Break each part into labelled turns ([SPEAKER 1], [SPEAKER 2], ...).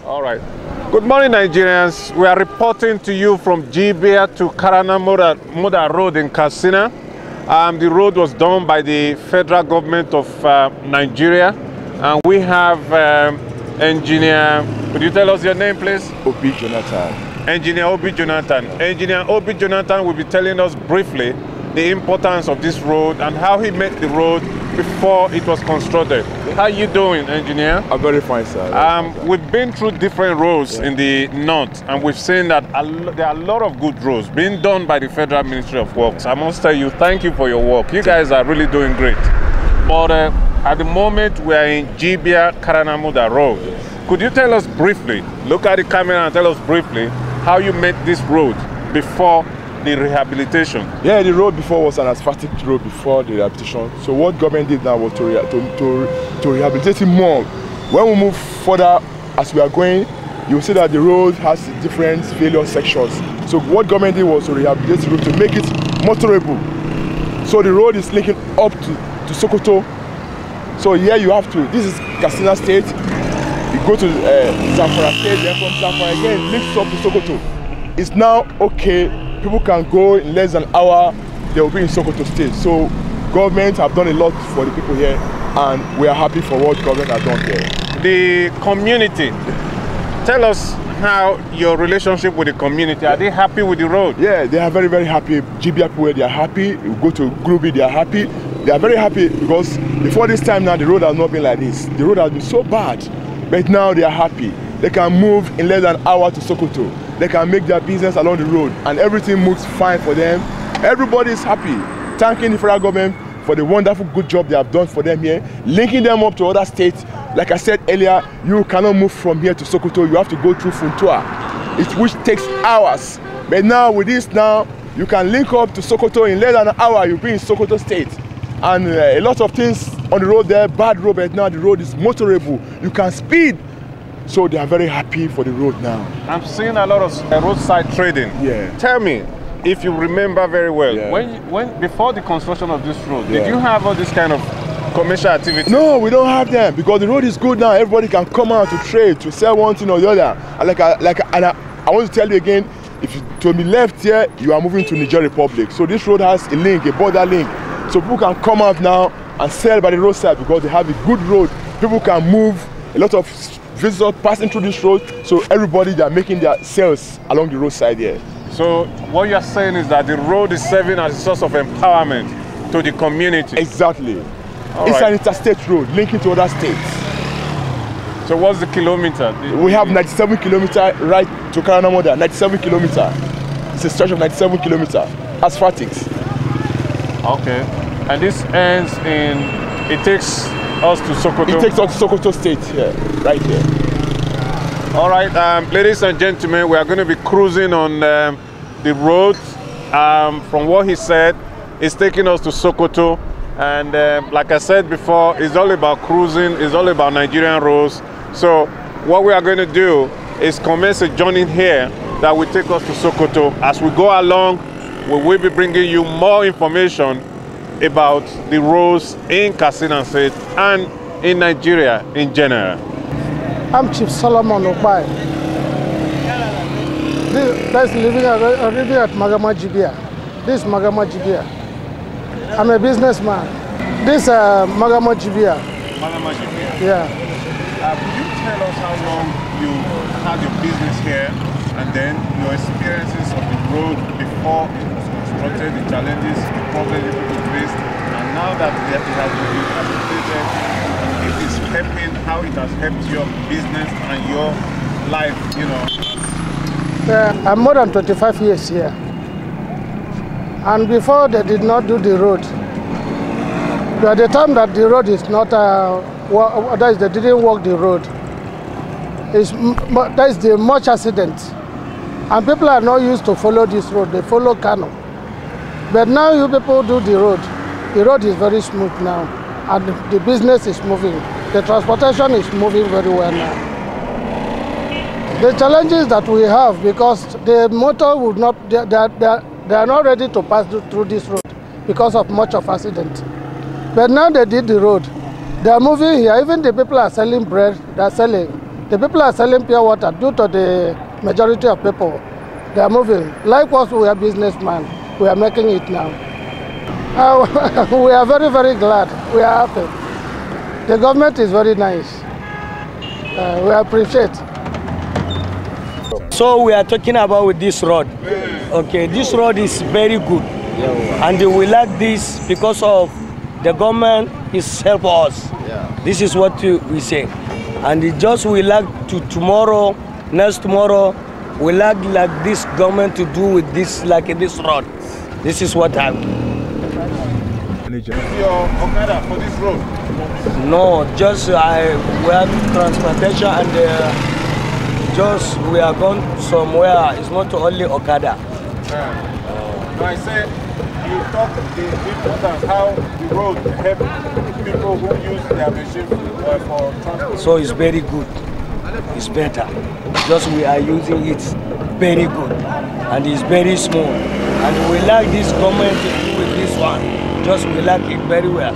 [SPEAKER 1] All right. Good morning, Nigerians. We are reporting to you from Jibiya to Kaura Namoda Road in Katsina. The road was done by the federal government of Nigeria. And we have engineer, could you tell us your name, please?
[SPEAKER 2] Obi Jonathan.
[SPEAKER 1] Engineer Obi Jonathan. Engineer Obi Jonathan will be telling us briefly the importance of this road and how he met the road before it was constructed. How are you doing, engineer?
[SPEAKER 2] I'm very fine, sir.
[SPEAKER 1] We've been through different roads in the north, and we've seen that there are a lot of good roads being done by the Federal Ministry of Works. I must tell you, thank you for your work. You guys are really doing great. But at the moment, we are in Jibiya Kaura Namoda Road. Could you tell us briefly, look at the camera and tell us briefly, how you met this road before the rehabilitation?
[SPEAKER 2] Yeah, the road before was an asphaltic road before the rehabilitation. So what government did now was to rehabilitate it more. When we move further, as we are going, you'll see that the road has different failure sections. So what government did was to rehabilitate the road to make it motorable. So the road is linking up to Sokoto. So here you have to, this is Katsina State. You go to Zamfara State, then from Zamfara again, it links up to Sokoto. It's now okay. People can go in less than an hour, they will be in Sokoto State. So government have done a lot for the people here, and we are happy for what government has done here.
[SPEAKER 1] The community, tell us how your relationship with the community, are they happy with the road?
[SPEAKER 2] Yeah, they are very, very happy. Jibiya people, they are happy. You go to Grubi, they are happy. They are very happy because before this time now, the road has not been like this. The road has been so bad, but now they are happy. They can move in less than an hour to Sokoto. They can make their business along the road, and everything moves fine for them. Everybody is happy, thanking the federal government for the wonderful good job they have done for them here, linking them up to other states. Like I said earlier, you cannot move from here to Sokoto. You have to go through Funtua, which takes hours. But now with this now, you can link up to Sokoto in less than an hour. You'll be in Sokoto State. And a lot of things on the road there, bad road, but now the road is motorable. You can speed. So they are very happy for the road now.
[SPEAKER 1] I'm seeing a lot of roadside trading.
[SPEAKER 2] Yeah.
[SPEAKER 1] Tell me, if you remember very well,
[SPEAKER 2] yeah.
[SPEAKER 1] when before the construction of this road, did you have all this kind of commercial activity?
[SPEAKER 2] No, we don't have them because the road is good now. Everybody can come out to trade, to sell one thing or the other. And I want to tell you again, if you to be left here, you are moving to Niger Republic. So this road has a link, a border link. So people can come out now and sell by the roadside because they have a good road. People can move. A lot of visitors passing through this road, so everybody, they are making their sales along the roadside here.
[SPEAKER 1] So what you're saying is that the road is serving as a source of empowerment to the community.
[SPEAKER 2] Exactly. It's an interstate road linking to other states.
[SPEAKER 1] So what's the kilometer?
[SPEAKER 2] We have 97 kilometers right to Kaura Namoda, 97 kilometers. It's a stretch of 97 kilometers, asphaltic.
[SPEAKER 1] Okay. And this ends in, it takes us to Sokoto?
[SPEAKER 2] It takes us to Sokoto State here, right here.
[SPEAKER 1] All right, ladies and gentlemen, we are going to be cruising on the road. From what he said, it's taking us to Sokoto. And like I said before, it's all about cruising, it's all about Nigerian roads. So what we are going to do is commence a journey here that will take us to Sokoto. As we go along, we will be bringing you more information about the roads in Katsina State and in Nigeria in general.
[SPEAKER 3] I'm Chief Solomon Okpai. That's living at Magama-Jibiya. This is Magama-Jibiya. I'm a businessman. This is Magama-Jibiya.
[SPEAKER 1] Magama-Jibiya?
[SPEAKER 3] Yeah.
[SPEAKER 1] Could you tell us how long you had your business here and then your experiences of the road before it was constructed, the challenges, the problems you people faced, and now that it has been rehabilitated, it is helping, how it has helped your business and your life, you know?
[SPEAKER 3] I'm more than 25 years here. And before they did not do the road, at the time that the road is not, that is, they didn't work the road, there is much accident. And people are not used to follow this road, they follow Kano. But now you people do the road is very smooth now, and the business is moving. The transportation is moving very well now. The challenges that we have, because the motor would not, they are not ready to pass through this road because of much of accident. But now they did the road. They are moving here. Even the people are selling bread, they are selling. The people are selling pure water due to the majority of people. They are moving. Likewise, we are businessmen. We are making it now. We are very, very glad. We are happy. The government is very nice. We appreciate.
[SPEAKER 4] So we are talking about with this road. Okay, this road is very good. And we like this because of the government is help us. This is what we say. And it just we like to tomorrow, next tomorrow, we like this government to do with this, like this road. This is what I.
[SPEAKER 1] Is your Okada for this road?
[SPEAKER 4] No, just we have transportation and just we are going somewhere. It's not only Okada.
[SPEAKER 1] No, I said you talk the importance how the road help people who use their machine for transport.
[SPEAKER 4] So it's very good. It's better. Just we are using it very good and it's very smooth. And we like this government to do with this one. Just we like it very well.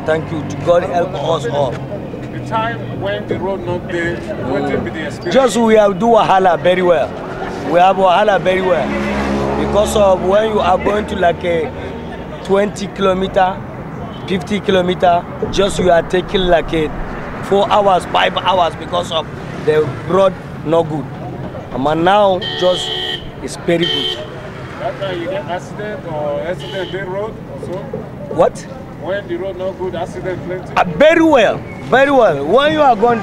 [SPEAKER 4] Thank you. To God help us all.
[SPEAKER 1] The time when the road not there, what will be the experience?
[SPEAKER 4] Just we have do Wahala very well. We have Wahala very well. Because of when you are going to like a 20 kilometer, 50 kilometer, just you are taking like a 4 hours, 5 hours because of the road no good. But now just it's very good.
[SPEAKER 1] That time you get accident or accident day road also?
[SPEAKER 4] What?
[SPEAKER 1] When the road no good, accident plenty?
[SPEAKER 4] Very well, very well. When you are going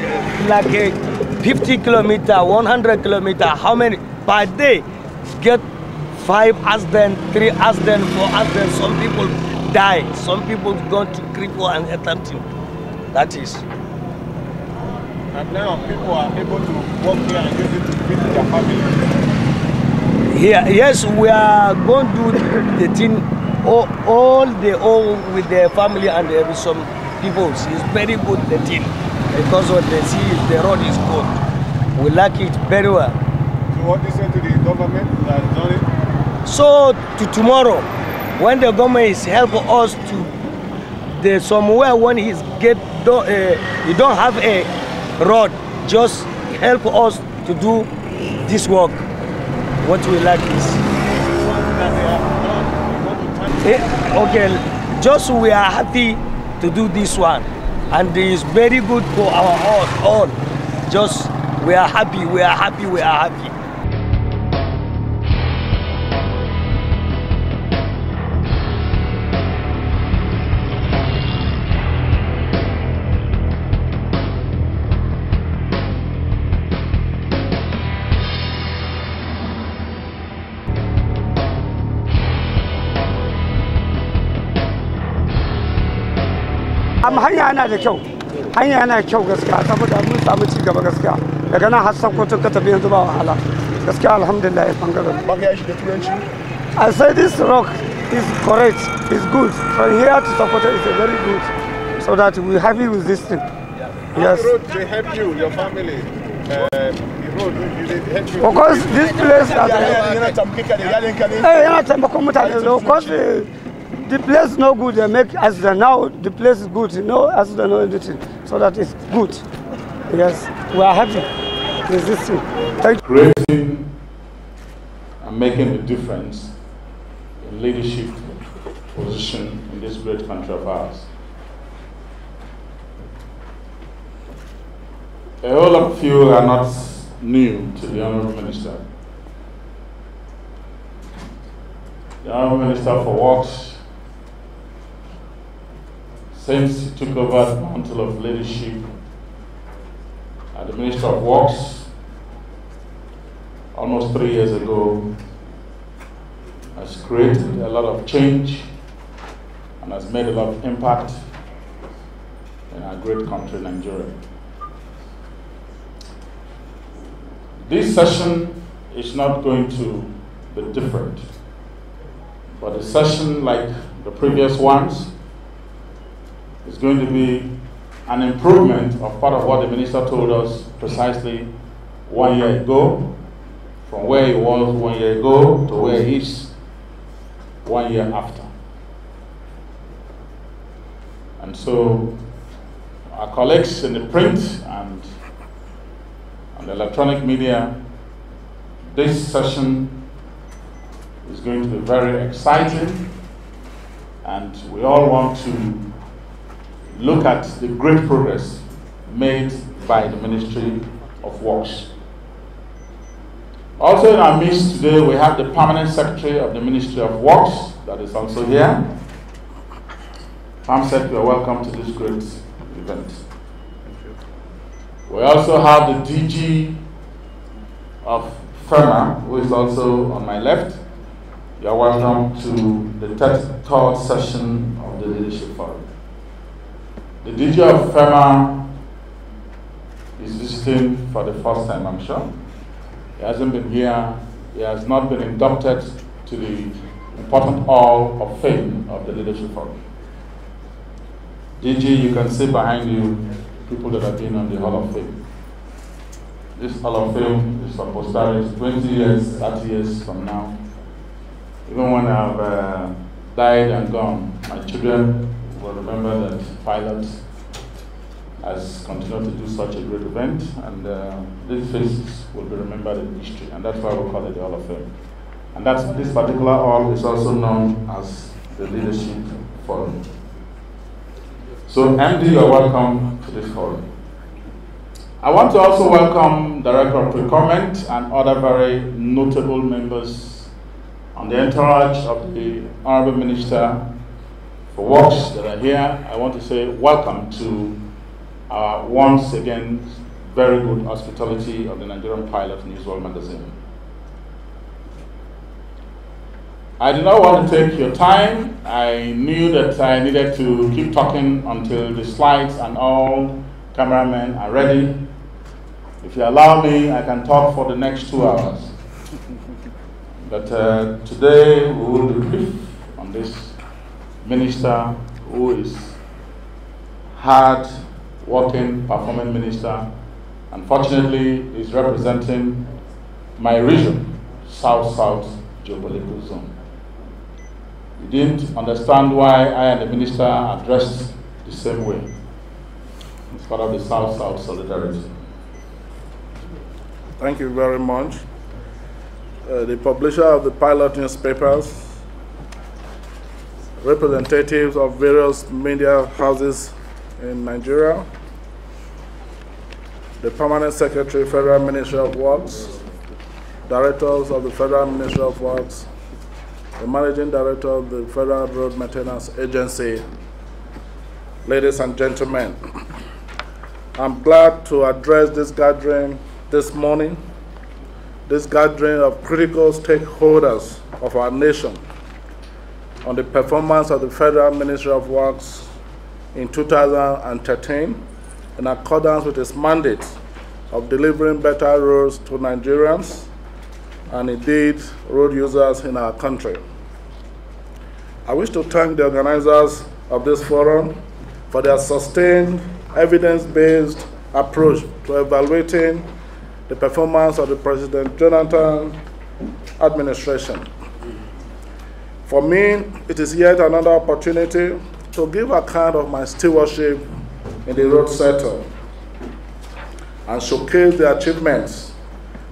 [SPEAKER 4] like a 50 kilometer, 100 kilometer, how many per day get 5 accidents, 3 accidents, 4 accidents? Some people die. Some people go to cripple and everything. That is.
[SPEAKER 1] And now people are able to work here and use it to feed their family.
[SPEAKER 4] Here, yes, we are going to do the thing all with their family and some people. It's very good the thing because what they see is the road is good. We like it very well.
[SPEAKER 1] So what do you say to the government that has done it?
[SPEAKER 4] So to tomorrow, when the government is help us to the somewhere when he you don't have a road, just help us to do this work. What we like is okay. Just we are happy to do this one, and it is very good for our all. Just we are happy. We are happy. We are happy.
[SPEAKER 5] hanya yana da kyau, hanya yana kyau gaskiya saboda mun samu ci gaba gaskiya daga nan har Sokoto ka tafi yanzu ba wahala gaskiya alhamdulillah bangaren.
[SPEAKER 2] Baka ya shiga turanci.
[SPEAKER 5] I say this rock is correct, is good. From here to Sokoto is very good, so that we happy with this thing. Yes.
[SPEAKER 1] The road they help you, your family. The road they help you.
[SPEAKER 5] Of course, this place the place is no good. They make accident. Now the place is good. No accident, no anything. So that is good. Yes, we are happy with this thing. Thank you.
[SPEAKER 6] Creating and making a difference in leadership position in this great country of ours. A whole lot of you are not new to the Honourable Minister. The Honourable Minister for Works, since he took over the mantle of leadership at the Ministry of Works almost 3 years ago, has created a lot of change and has made a lot of impact in our great country, Nigeria. This session is not going to be different, but a session like the previous ones is going to be an improvement of part of what the minister told us precisely 1 year ago, from where he was 1 year ago to where he is 1 year after. And so our colleagues in the print and and electronic media, this session is going to be very exciting, and we all want to look at the great progress made by the Ministry of Works. Also in our midst today, we have the Permanent Secretary of the Ministry of Works that is also here. Pamsec, you are welcome to this great event. We also have the DG of FEMA, who is also on my left. You are welcome to the third session of the Leadership Forum. The DG of FEMA is visiting for the first time, I'm sure. He hasn't been here. He has not been inducted to the important Hall of Fame of the Leadership Forum. DG, you can see behind you people that have been on the Hall of Fame. This Hall of Fame is for posterity, 20 years, 30 years from now. Even when I've died and gone, my children will remember that pilot has continued to do such a great event, and these faces will be remembered in history, and that's why we call it the Hall of Fame. And this particular hall is also known as the Leadership Forum. So MD, you're welcome to this forum. I want to also welcome Director of Procurement and other very notable members on the entourage of the Honorable Minister for Works that are here. I want to say welcome to our once again very good hospitality of the Nigerian Pilot News World Magazine. I did not want to take your time. I knew that I needed to keep talking until the slides and all cameramen are ready. If you allow me, I can talk for the next 2 hours. But today we will debrief on this minister who is hard working, performing minister. Unfortunately, is representing my region, South-South geopolitical zone. You didn't understand why I and the minister are dressed the same way. It's part of the South-South solidarity.
[SPEAKER 7] Thank you very much. The publisher of the pilot newspapers, representatives of various media houses in Nigeria, the Permanent Secretary, Federal Ministry of Works, directors of the Federal Ministry of Works, the Managing Director of the Federal Road Maintenance Agency, ladies and gentlemen, I'm glad to address this gathering this morning, this gathering of critical stakeholders of our nation on the performance of the Federal Ministry of Works in 2013 in accordance with its mandate of delivering better roads to Nigerians and indeed road users in our country. I wish to thank the organizers of this forum for their sustained, evidence-based approach to evaluating the performance of the President Jonathan administration. For me, it is yet another opportunity to give account of my stewardship in the road sector and showcase the achievements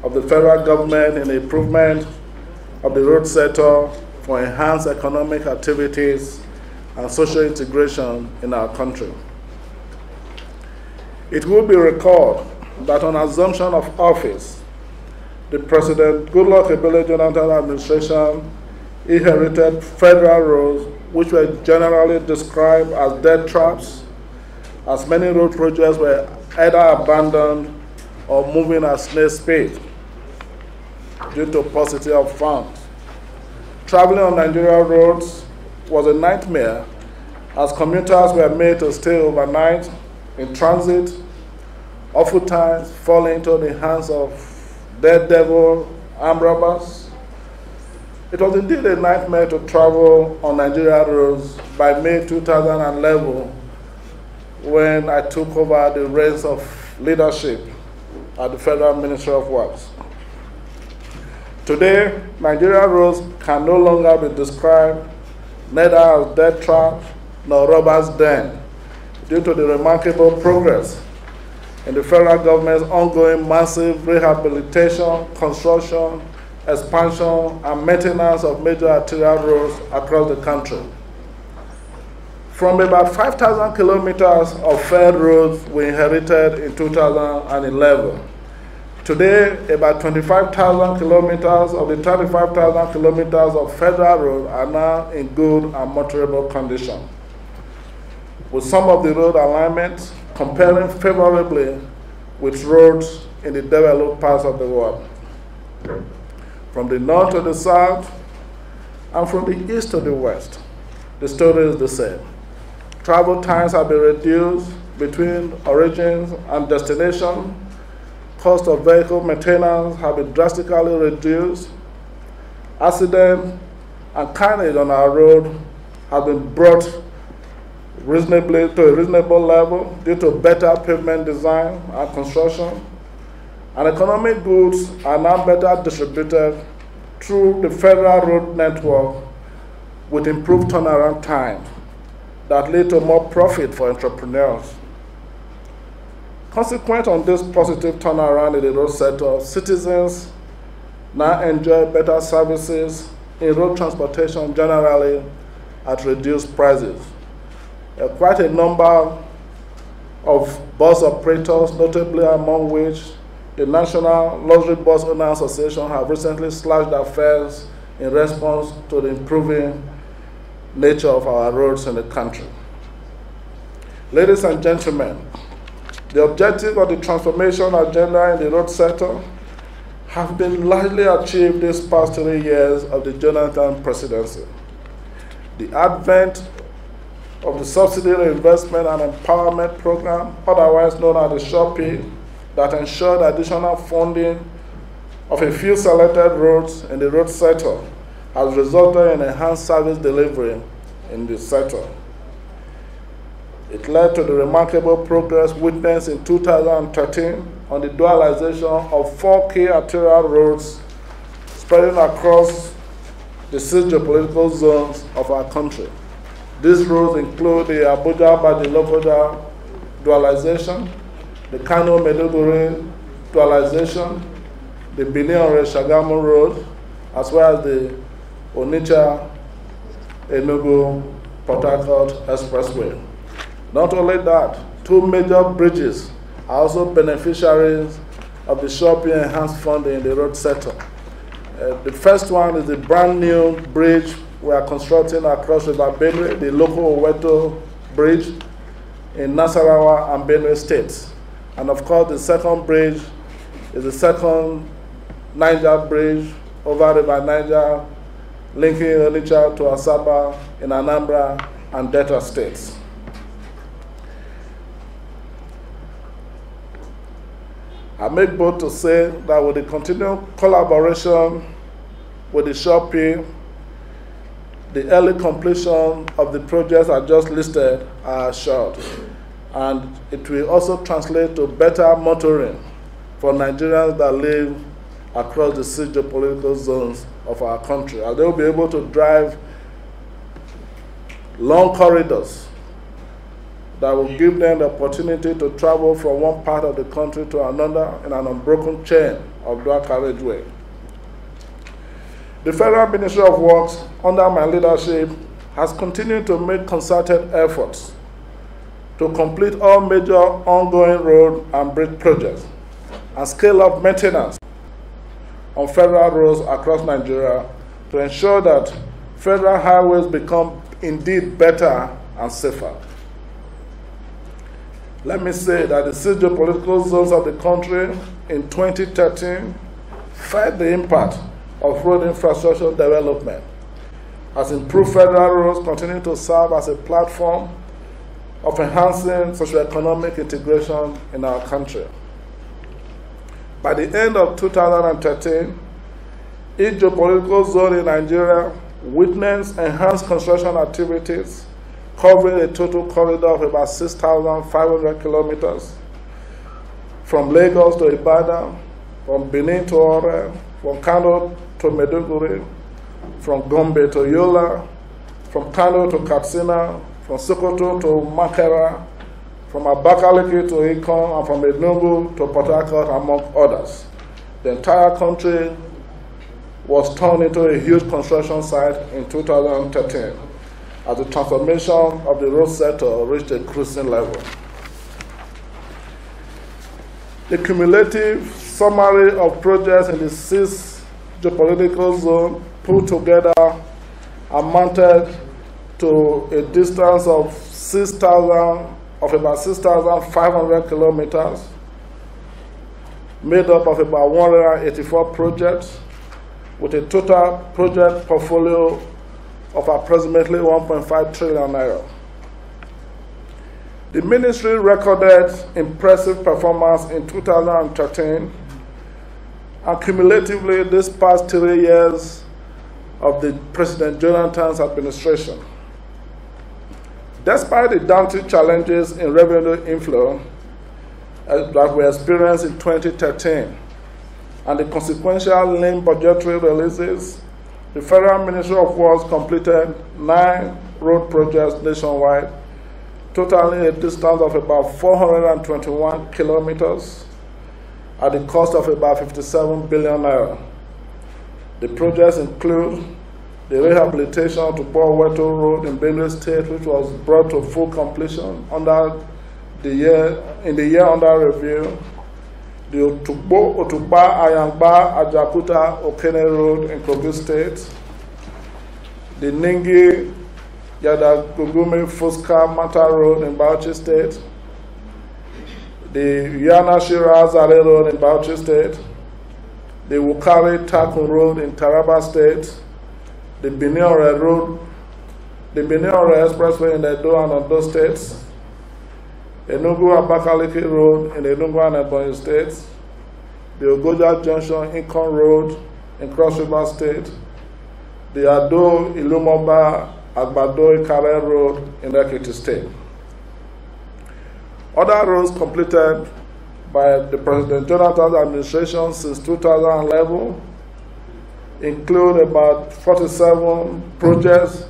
[SPEAKER 7] of the federal government in the improvement of the road sector for enhanced economic activities and social integration in our country. It will be recalled that on assumption of office, the President Goodluck Ebele Jonathan administration inherited federal roads which were generally described as dead traps, as many road projects were either abandoned or moving at snail speed due to paucity of funds. Traveling on Nigerian roads was a nightmare as commuters were made to stay overnight in transit, oftentimes falling into the hands of dead devil armed robbers. It was indeed a nightmare to travel on Nigerian roads by May 2011 when I took over the reins of leadership at the Federal Ministry of Works. Today, Nigerian roads can no longer be described neither as death trap nor robber's den due to the remarkable progress in the federal government's ongoing massive rehabilitation, construction, expansion, and maintenance of major arterial roads across the country. From about 5,000 kilometers of failed roads we inherited in 2011, today about 25,000 kilometers of the 35,000 kilometers of federal road are now in good and motorable condition, with some of the road alignments comparing favorably with roads in the developed parts of the world. From the north to the south and from the east to the west, the story is the same. Travel times have been reduced between origins and destination. Cost of vehicle maintenance have been drastically reduced. Accidents and carnage on our road have been brought to a reasonable level due to better pavement design and construction. And economic goods are now better distributed through the federal road network with improved turnaround time that lead to more profit for entrepreneurs. Consequent on this positive turnaround in the road sector, citizens now enjoy better services in road transportation generally at reduced prices. Quite a number of bus operators, notably among which the National Luxury Bus Owners Association, have recently slashed their fares in response to the improving nature of our roads in the country. Ladies and gentlemen, the objective of the transformation agenda in the road sector have been largely achieved these past 3 years of the Jonathan presidency. The advent of the Subsidy Reinvestment and Empowerment Program, otherwise known as the SHOPI, that ensured additional funding of a few selected roads in the road sector, has resulted in enhanced service delivery in the sector. It led to the remarkable progress witnessed in 2013 on the dualization of 4 key arterial roads spreading across the 6 geopolitical zones of our country. These roads include the Abuja-Badi-Lokoja dualization, the Kano-Maiduguri dualization, the Benin-Shagamu road, as well as the Onitsha-Enugu-Port Harcourt Expressway. Not only that, 2 major bridges are also beneficiaries of the SHOPI enhanced funding in the road sector. The first one is the brand new bridge we are constructing across River Benue, the Loco-Oweto bridge in Nasarawa and Benue states. And of course, the second bridge is the second Niger bridge over River Niger, linking Onitsha to Asaba in Anambra and Delta states. I make bold to say that with the continued collaboration with the SHOPI, the early completion of the projects I just listed are assured. And it will also translate to better motoring for Nigerians that live across the 6 geopolitical zones of our country. And they will be able to drive long corridors that will give them the opportunity to travel from one part of the country to another in an unbroken chain of dual carriageway. The Federal Ministry of Works, under my leadership, has continued to make concerted efforts to complete all major ongoing road and bridge projects and scale up maintenance on federal roads across Nigeria to ensure that federal highways become indeed better and safer. Let me say that the 6 geopolitical zones of the country in 2013 felt the impact of road infrastructure development, as improved federal roads continue to serve as a platform of enhancing socio-economic integration in our country. By the end of 2013, each geopolitical zone in Nigeria witnessed enhanced construction activities covering a total corridor of about 6,500 kilometers, from Lagos to Ibadan, from Benin to Ore, from Kano to Maiduguri, from Gombe to Yola, from Kano to Katsina, from Sokoto to Makera, from Abakaliki to Ikon, and from Enugu to Port Harcourt, among others. The entire country was turned into a huge construction site in 2013 as the transformation of the road sector reached a cruising level. The cumulative summary of projects in the 6th geopolitical zone put together amounted to a distance of about 6,500 kilometers, made up of about 184 projects, with a total project portfolio of approximately 1.5 trillion naira. The ministry recorded impressive performance in 2013, and cumulatively this past 3 years of the President Jonathan's administration. Despite the daunting challenges in revenue inflow that we experienced in 2013 and the consequential lean budgetary releases, the Federal Ministry of Works completed 9 road projects nationwide, totaling a distance of about 421 kilometers at the cost of about 57 billion naira. The projects include the rehabilitation to Loco-Oweto Road in Benue State, which was brought to full completion in the year under review, the Otukpa Ayangba Ajakuta Okene Road in Kogi State, the Ningi Yadagugume Fuska Mata Road in Bauchi State, the Yana Shira Zare Road in Bauchi State, the Wukari Takun Road in Taraba State, the Benin-Ore Road, the Benin-Ore Expressway in Edo and Ondo States, Enugu-Abakaliki Road in Enugu and Ebonyi States, the Ogoja Junction-Ikon Road in Cross River State, the Ado-Ilumoba-Agbado-Ikare Road in Ekiti State. Other roads completed by the President Jonathan's administration since 2011 include about 47 projects,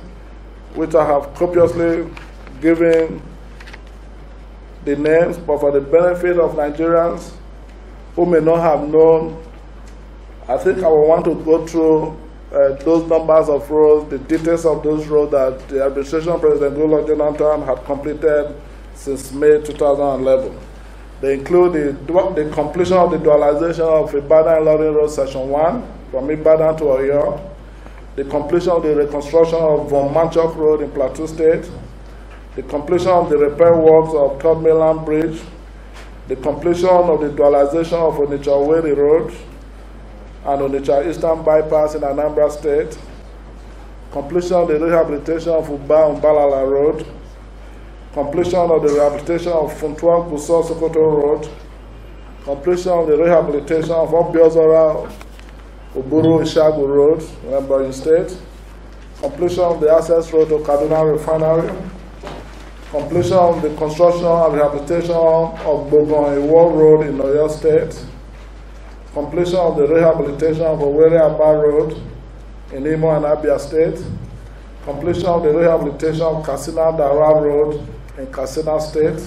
[SPEAKER 7] which I have copiously given the names, but for the benefit of Nigerians who may not have known, I think I will want to go through those numbers of roads, the details of those roads that the administration of President Goodluck Jonathan had completed since May 2011. They include the completion of the dualization of Ibadan and Ilorin Road Section 1 from Ibadan to Oyo, the completion of the reconstruction of Von Manchok Road in Plateau State, the completion of the repair works of Third Mainland Bridge, the completion of the dualization of Onitsha-Owerri Road and Onitsha Eastern Bypass in Anambra State, completion of the rehabilitation of Uba-Umbalala Road, completion of the rehabilitation of Funtua-Gusau Sokoto Road, completion of the rehabilitation of Obiozora Uburu Ishagu Road in Ebonyi State, completion of the access road to Kaduna Refinery, completion of the construction and rehabilitation of Bogon-Iwo Road in Oyo State, completion of the rehabilitation of Owerri-Aba Road in Imo and Abia State, completion of the rehabilitation of Katsina-Dara Road in Katsina State,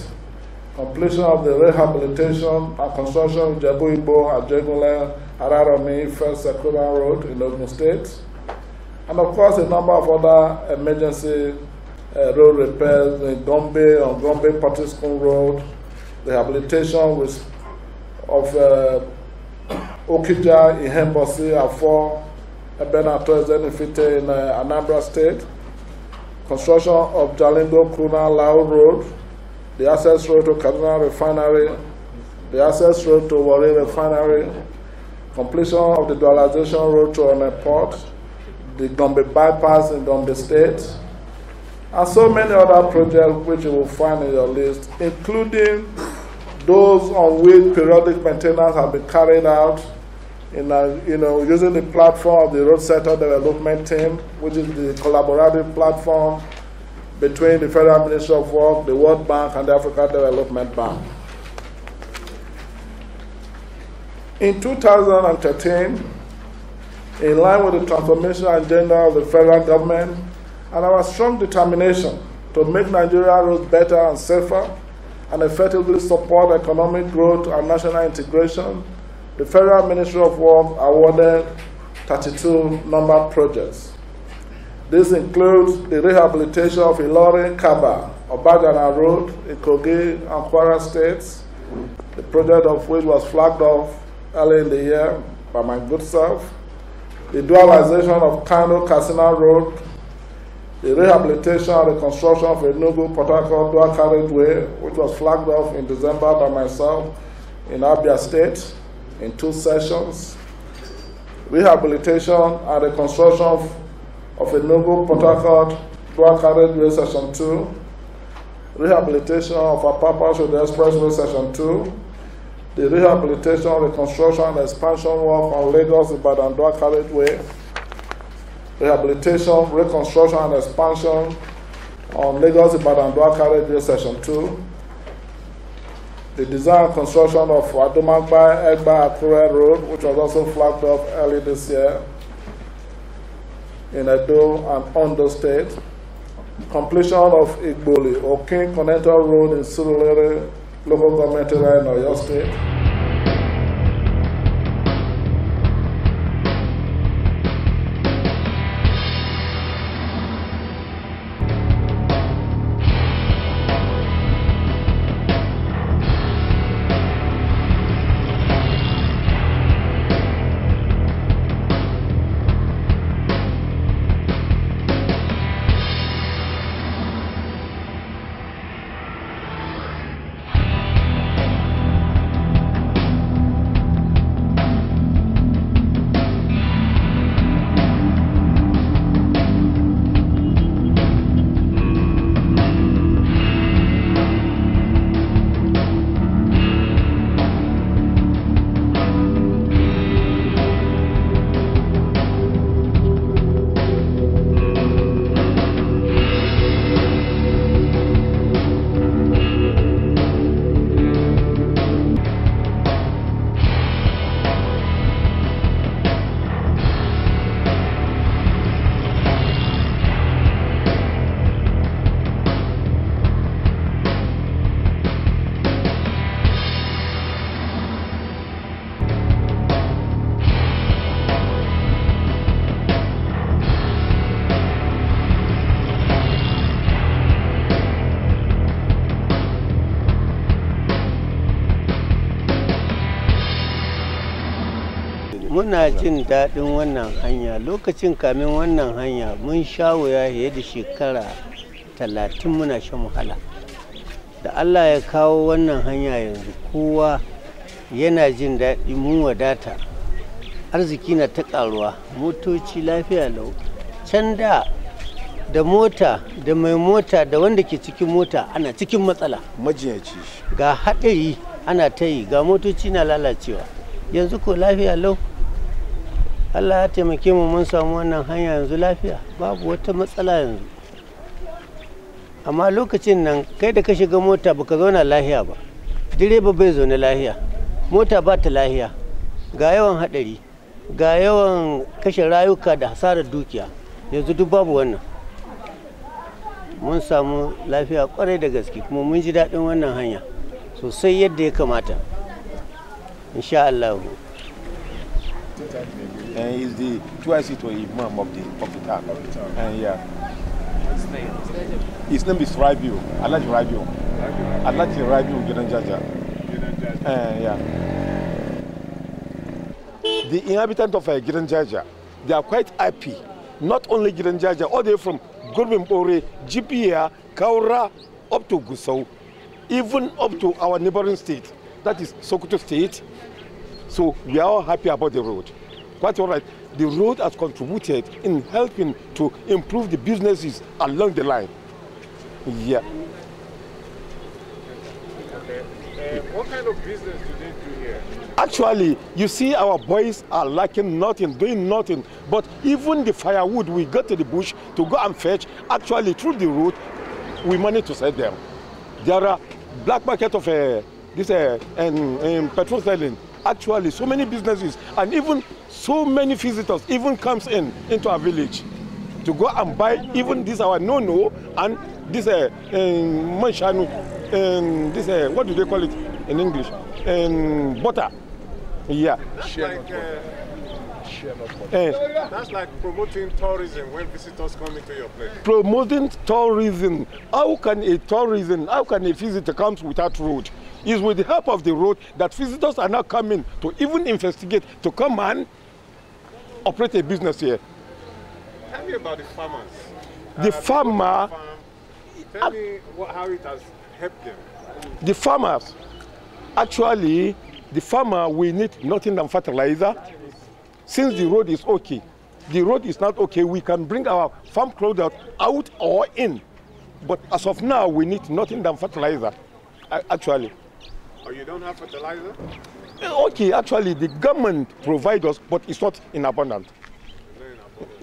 [SPEAKER 7] completion of the rehabilitation and construction of Jebu-Ibo, Ajegunle, Araromi, First Sekura Road in Ogun State, and of course a number of other emergency road repairs in Gombe, on Gombe-Potiskum Road, rehabilitation of Okija, Ihembosi, Afo, Ebenato, Zenifite in Anambra State, construction of Jalingo Kuna Lao Road, the access road to Kaduna Refinery, the access road to Warri Refinery, completion of the dualization road to Onne Port, the Gombe Bypass in Gombe State, and so many other projects which you will find in your list, including those on which periodic maintenance have been carried out in using the platform of the Road Sector Development Team, which is the collaborative platform between the Federal Ministry of Works, the World Bank, and the African Development Bank. In 2013, in line with the transformation agenda of the federal government and our strong determination to make Nigeria roads better and safer, and effectively support economic growth and national integration, the Federal Ministry of Works awarded 32 numbered projects. This includes the rehabilitation of Ilorin-Kaba, Obajana Road in Kogi and Kwara states, the project of which was flagged off early in the year by my good self, the dualization of Kano-Katsina Road, the rehabilitation and reconstruction of Enugu-Port Harcourt dual carriageway, which was flagged off in December by myself in Abia State in 2 sessions, rehabilitation and reconstruction of Enugu-Port Harcourt dual carriageway Section 2, rehabilitation of Apapa Shode Expressway Section 2, the rehabilitation, reconstruction, and expansion work on Lagos-Ibadan dual carriageway, rehabilitation, reconstruction, and expansion on Lagos-Ibadan dual carriageway Section 2, the design and construction of Adomagba-Egba-Akure Road, which was also flagged off early this year in Edo and Ondo State, completion of Igboli or King Connector Road in Surulere local government area in Oyo State.
[SPEAKER 8] Muna jin daɗin wannan hanya. Lokacin kamin wannan hanya mun sha wuya fiye da shekara 30 muna shan wahala. Da Allah ya kawo wannan hanya yanzu kowa yana jin daɗi, mun wadata. Arziki na ta ƙaruwa, motoci lafiya lau. Can da mota da mai mota da wanda ke cikin mota ana cikin matsala.
[SPEAKER 2] Majiyaci.
[SPEAKER 8] Ga haɗari ana ta yi, ga motoci na lalacewa. Yanzu ko lafiya lau. Allah ya taimake mu mun samu wannan hanya yanzu lafiya, babu wata matsala yanzu. Amma lokacin nan kai da ka shiga mota baka zauna lahiya ba, direba bai zaune lahiya, mota ba ta lahiya, ga yawan haɗari, ga yawan kashe rayuka da hasarar dukiya, yanzu duk babu wannan. Mun samu lafiya kwarai da gaske kuma mun ji daɗin wannan hanya sosai yadda ya kamata, insha Allah.
[SPEAKER 2] And he's the twice to Imam of the town. And yeah. His name is Rabiu. I like Rabiu. I like Rabiu Gidan Jaja. Yeah. The inhabitants of Gidan Jaja, they are quite happy. Not only Gidan Jaja, all the way from Gurbimbore, Jibiya, Kaura, up to Gusau, even up to our neighboring state, that is Sokoto State. So we are all happy about the road. Quite all right. The road has contributed in helping to improve the businesses along the line. Yeah.
[SPEAKER 1] Okay. What kind of business do they do here?
[SPEAKER 2] Actually, you see our boys are lacking nothing, doing nothing. But even the firewood we got to the bush to go and fetch, actually through the road, we managed to sell them. There are black market of petrol selling. Actually, so many businesses and even so many visitors even comes into our village to go and buy even this our no and this manshanu
[SPEAKER 9] this, what do they call it in English? Butter. Yeah.
[SPEAKER 1] That's like promoting tourism when visitors come into your place.
[SPEAKER 9] Promoting tourism. How can a visitor come without road? It's with the help of the road that visitors are now coming to even investigate, to come and operate a business here.
[SPEAKER 1] Tell me about the farmers.
[SPEAKER 9] The farmer.
[SPEAKER 1] Tell me how it has helped them.
[SPEAKER 9] The farmers, actually, the farmer will need nothing than fertilizer. Since the road is okay, the road is not okay, we can bring our farm product out or in. But as of now, we need nothing than fertilizer, actually.
[SPEAKER 1] Oh, you don't have fertilizer?
[SPEAKER 9] Okay, actually, the government provides us, but it's not in abundance.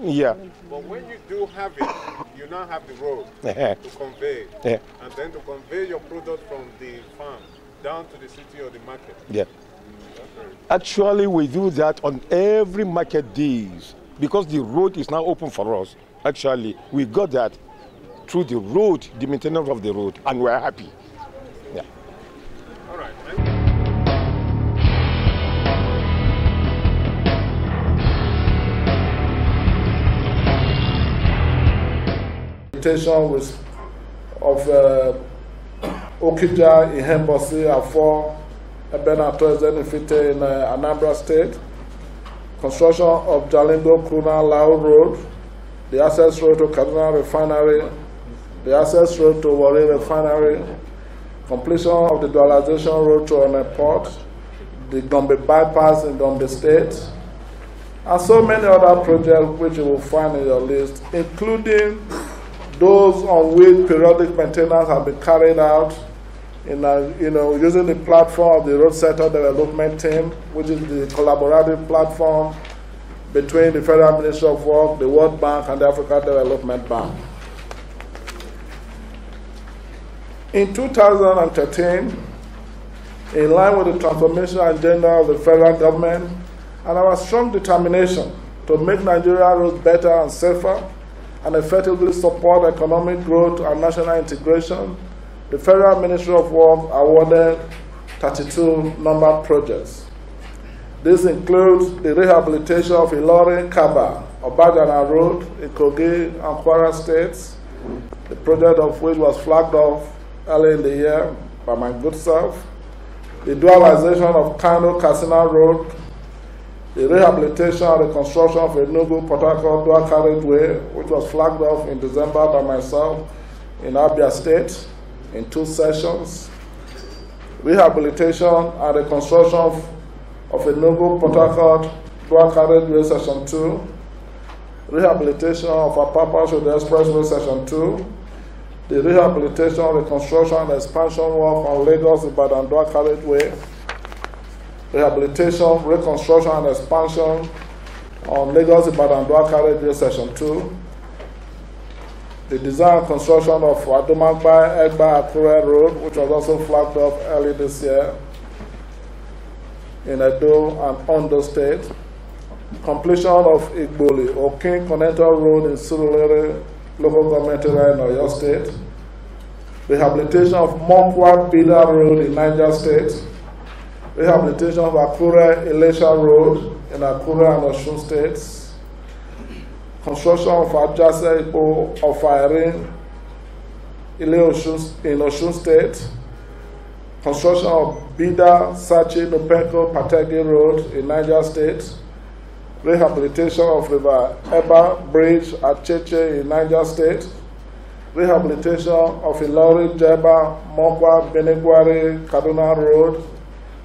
[SPEAKER 9] Yeah.
[SPEAKER 1] But when you do have it, you now have the road to convey, and then to convey your product from the farm down to the city or the market.
[SPEAKER 9] Yeah. Actually, we do that on every market days because the road is now open for us. Actually, we got that through the road, the maintenance of the road, and we're happy. Yeah.
[SPEAKER 1] All right.
[SPEAKER 7] Of Okija in Hembosi Afo Ebenato Zenifite in Anambra State, construction of Jalingo Kuna Lao Road, the access road to Kaduna Refinery, the access road to Warri Refinery, completion of the dualization road to an airport, the Gombe bypass in Gombe State, and so many other projects which you will find in your list, including those on which periodic maintenance have been carried out in using the platform of the Road Sector Development Team, which is the collaborative platform between the Federal Ministry of Work, the World Bank, and the African Development Bank. In 2013, in line with the transformation agenda of the federal government and our strong determination to make Nigeria roads better and safer, and effectively support economic growth and national integration, the Federal Ministry of Work awarded 32 numbered projects. This includes the rehabilitation of Ilorin-Kaba, Obajana Road in Kogi and Kwara States, the project of which was flagged off early in the year by my good self, the dualization of Kano-Katsina Road, the rehabilitation and the construction of a Enugu-Port Harcourt dual carriageway, which was flagged off in December by myself in Abia State in 2 sessions, rehabilitation and the construction of Enugu-Port Harcourt dual carriageway Section 2, rehabilitation of Apapa-Shode Expressway Section 2, the rehabilitation, reconstruction and expansion work on Lagos-Ibadan dual carriageway, rehabilitation, reconstruction, and expansion on Lagos-Ibadan dual carriageway Section 2, the design and construction of Adomagba-Egba-Akure Road, which was also flagged off early this year in Edo and Ondo State, completion of Igboli or King Connector Road in Surulere local government area in Oyo State, rehabilitation of Mokwa-Bida Road in Niger State, rehabilitation of Akure-Elisha Road in Akure and Osun States, construction of Ajase-Ipo of Irin in Osun State, construction of Bida, Sachi, Nupenko, Pategi Road in Niger State, rehabilitation of River Eba Bridge at Cheche in Niger State, rehabilitation of Ilori, Jeba, Mokwa, Benegwari, Kaduna Road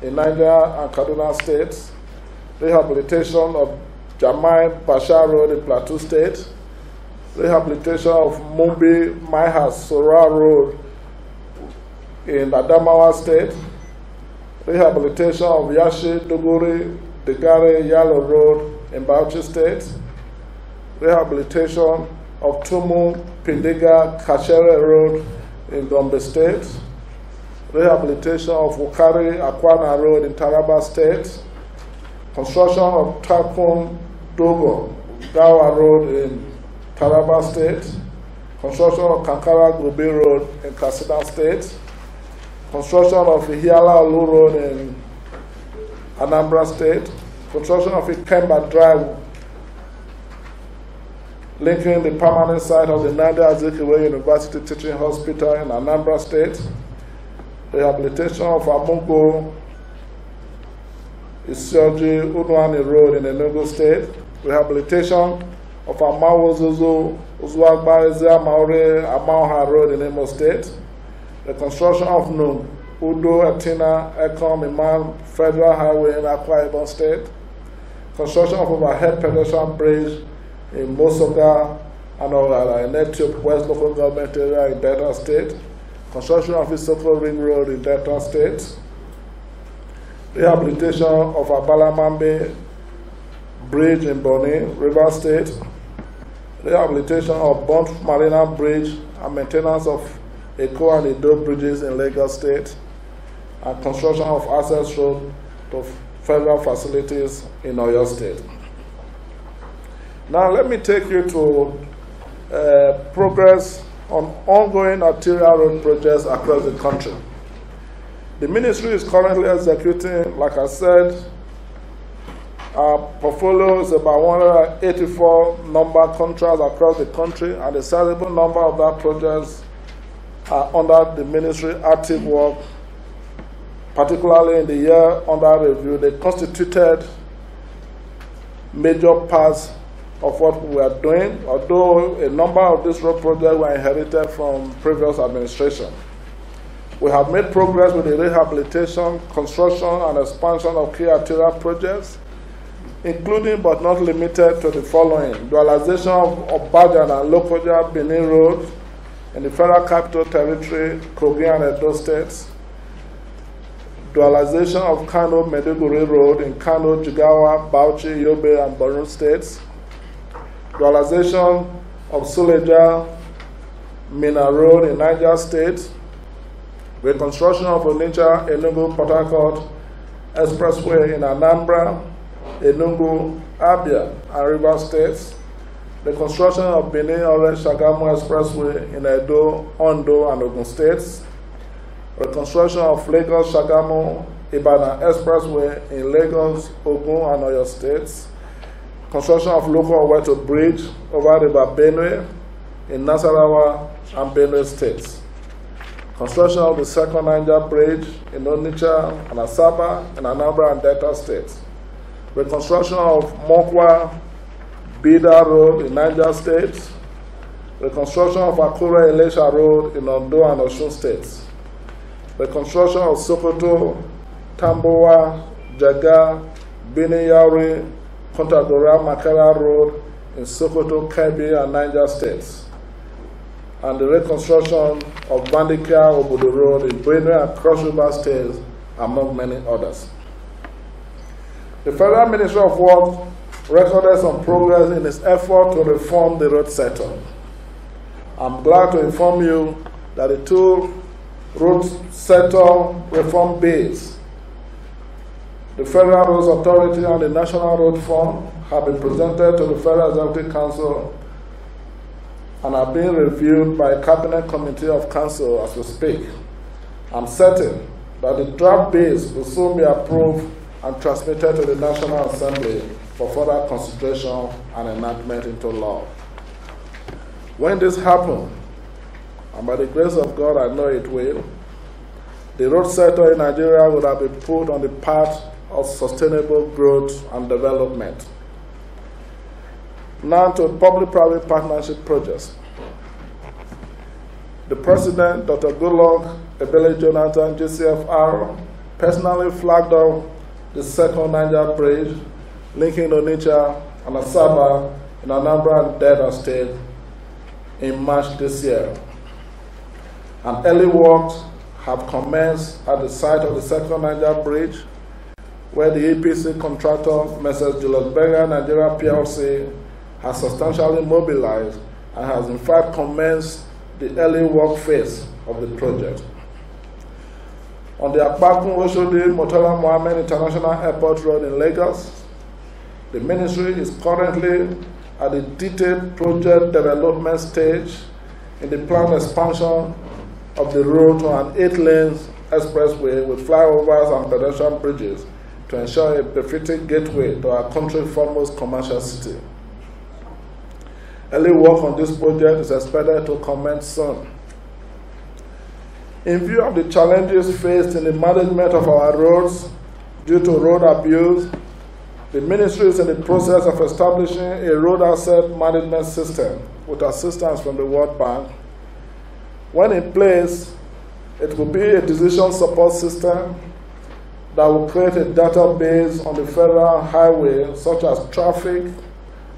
[SPEAKER 7] in Niger and Kaduna States, rehabilitation of Jamai Bashar Road in Plateau State, rehabilitation of Mumbi Maihas Sora Road in Adamawa State, rehabilitation of Yashi Duguri Degare Yalo Road in Bauchi State, rehabilitation of Tumu Pindiga Kachere Road in Gombe State, rehabilitation of Wukari Akwana Road in Taraba State, construction of Takum Dogo Gawa Road in Taraba State, construction of Kankara Gobi Road in Katsina State, construction of Ihiala-Olu Road in Anambra State, construction of Ikemba Drive linking the permanent site of the Nandi Azikiwe University Teaching Hospital in Anambra State, rehabilitation of Amungo Isioji Unwani Road in Enugu State, rehabilitation of Amawozuzu Uzuagba Ezia Maure Amauha Road in Imo State, the construction of Nung Udo Atina Ekom Imam Federal Highway in Akwa Ibom State, construction of overhead pedestrian bridge in Mosoga and in Etiop West Local Government Area in Delta State, construction of Isoko Ring Road in Delta State, rehabilitation of Abalamambe Bridge in Boni, River State, rehabilitation of Bont Marina Bridge and maintenance of Eko and Ido bridges in Lagos State, and construction of access road to federal facilities in Oyo State. Now let me take you to progress on ongoing arterial road projects across the country. The ministry is currently executing, like I said, our portfolio is about 184 number contracts across the country, and a sizable number of that projects are under the ministry active work, particularly in the year under review. They constituted major parts of what we are doing, although a number of these road projects were inherited from previous administration. We have made progress with the rehabilitation, construction, and expansion of key arterial projects, including but not limited to the following: dualization of Bajan and Lokoja Benin Road in the Federal Capital Territory, Kogi and Edo States, dualization of Kano-Maiduguri Road in Kano, Jigawa, Bauchi, Yobe, and Borno States, dualization of Suleja Mina Road in Niger State, reconstruction of Onitsha, Enugu, Port Harcourt Expressway in Anambra, Enugu, Abia, and River States, the construction of Benin-Ore-Shagamu Expressway in Edo, Ondo, and Ogun States, reconstruction of Lagos-Shagamu Ibadan Expressway in Lagos, Ogun, and Oyo States, construction of loco-oweto bridge over River Benue in Nasarawa and Benue States, construction of the second Niger Bridge in Onitsha and Asaba in Anambra and Delta States, reconstruction of Mokwa Bida Road in Niger State, reconstruction of Akure Elisha Road in Ondo and Osun States, reconstruction of Sokoto, Tambowa, Jaga, Bini Yauri, Kontagora Makara Road in Sokoto, Kebbi, and Niger States, and the reconstruction of Bandikia Obodo Road in Benue and Cross River States, among many others. The Federal Ministry of Works recorded some progress in its effort to reform the road sector. I'm glad to inform you that the two road sector reform bills, the Federal Roads Authority and the National Road Fund, have been presented to the Federal Executive Council and are being reviewed by a Cabinet Committee of Council as we speak. I'm certain that the draft bills will soon be approved and transmitted to the National Assembly for further consideration and enactment into law. When this happens, and by the grace of God I know it will, the road sector in Nigeria will have been put on the path of sustainable growth and development. Now to public-private partnership projects. The President, Dr. Goodluck Ebele Jonathan, GCFR, personally flagged off the second Niger Bridge linking Onitsha and Asaba in Anambra and Delta State in March this year. And early works have commenced at the site of the second Niger Bridge, where the EPC contractor, Mrs. Julius Berger Nigeria PLC, has substantially mobilized and has in fact commenced the early work phase of the project. On the Akpakun-Oshodi Murtala Mohammed International Airport Road in Lagos, the ministry is currently at the detailed project development stage in the planned expansion of the road to an 8-lane expressway with flyovers and pedestrian bridges to ensure a befitting gateway to our country's foremost commercial city. Early work on this project is expected to commence soon. In view of the challenges faced in the management of our roads due to road abuse, the ministry is in the process of establishing a road asset management system with assistance from the World Bank. When in place, it will be a decision support system that will create a database on the federal highway, such as traffic,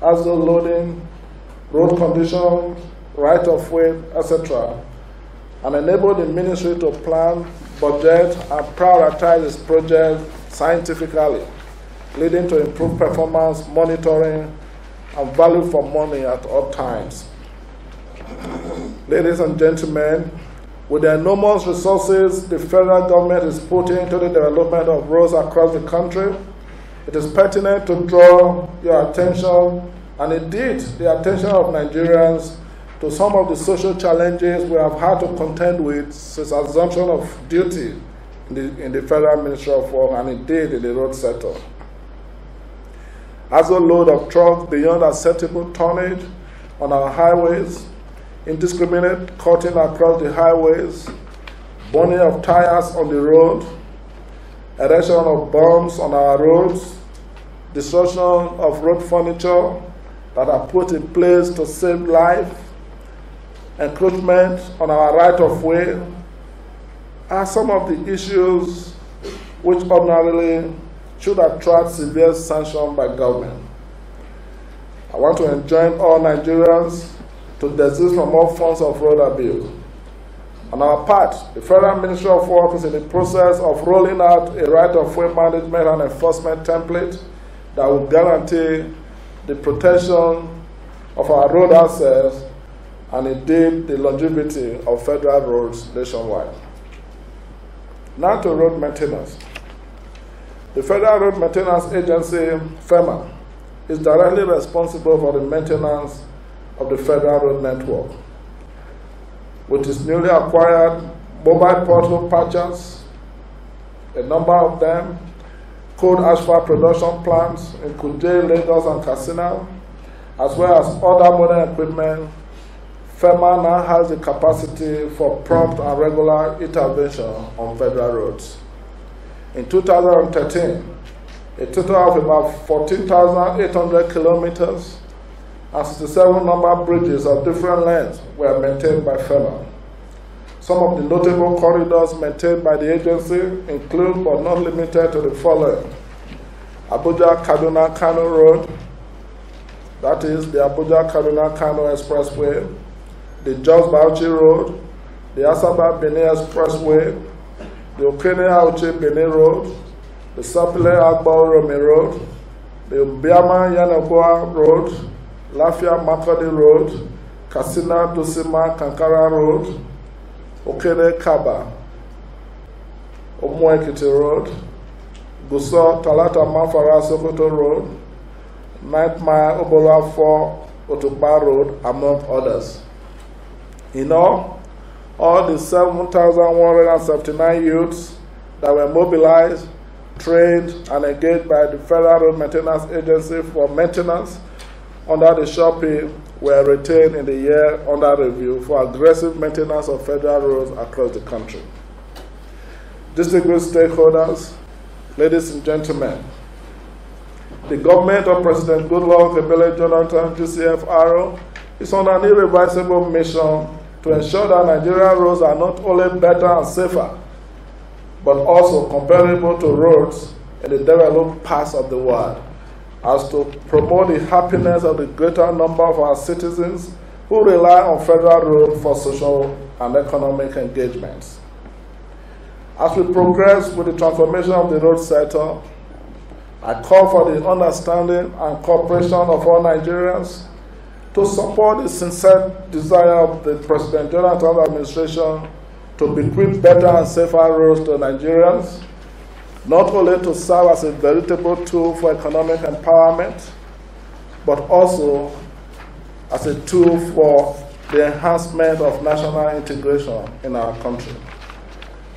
[SPEAKER 7] hazard loading, road conditions, right of way, etc., and enable the ministry to plan, budget, and prioritize its project scientifically, leading to improved performance, monitoring, and value for money at all times. Ladies and gentlemen, with the enormous resources the federal government is putting into the development of roads across the country, it is pertinent to draw your attention, and indeed the attention of Nigerians, to some of the social challenges we have had to contend with since assumption of duty in the Federal Ministry of Works and indeed in the road sector. As a load of trucks beyond acceptable tonnage on our highways, indiscriminate cutting across the highways, burning of tires on the road, erection of bombs on our roads, destruction of road furniture that are put in place to save life, encroachment on our right of way are some of the issues which ordinarily should attract severe sanction by government. I want to enjoin all Nigerians to desist from all forms of road abuse. On our part, the Federal Ministry of Works is in the process of rolling out a right-of-way management and enforcement template that will guarantee the protection of our road assets and indeed the longevity of federal roads nationwide. Now to road maintenance. The Federal Road Maintenance Agency, FEMA, is directly responsible for the maintenance of the federal road network. With its newly acquired mobile pothole patchers, a number of them, cold asphalt production plants in Kuje, Lagos, and Katsina, as well as other modern equipment, FEMA now has the capacity for prompt and regular intervention on federal roads. In 2013, a total of about 14,800 kilometers and 67 number bridges of different lengths were maintained by FEMA. Some of the notable corridors maintained by the agency include, but not limited to, the following: Abuja-Kaduna-Kano Road, that is the Abuja-Kaduna-Kano Expressway, the Jos-Bauchi Road, the Asaba-Benin Expressway, the Okene-Auchi-Benin Road, the Sapele-Agbo-Romi Road, the Biama-Yanagoa Road, Lafia-Makodi Road, Katsina-Dusima-Kankara Road, Okene-Kaba, Omo-Ekiti Road, Gusau Talata-Mafara Sokoto Road, 9th Mile Obola-4 Otukpa Road, among others. In all the 7,179 youths that were mobilized, trained, and engaged by the Federal Road Maintenance Agency for maintenance under the SHOPI were retained in the year under review for aggressive maintenance of federal roads across the country. Distinguished stakeholders, ladies and gentlemen, the government of President Goodluck Ebele Jonathan GCFR is on an irreversible mission to ensure that Nigerian roads are not only better and safer, but also comparable to roads in the developed parts of the world, as to promote the happiness of the greater number of our citizens who rely on federal roads for social and economic engagements. As we progress with the transformation of the road sector, I call for the understanding and cooperation of all Nigerians to support the sincere desire of the President Jonathan administration to bequeath better and safer roads to Nigerians, not only to serve as a veritable tool for economic empowerment, but also as a tool for the enhancement of national integration in our country.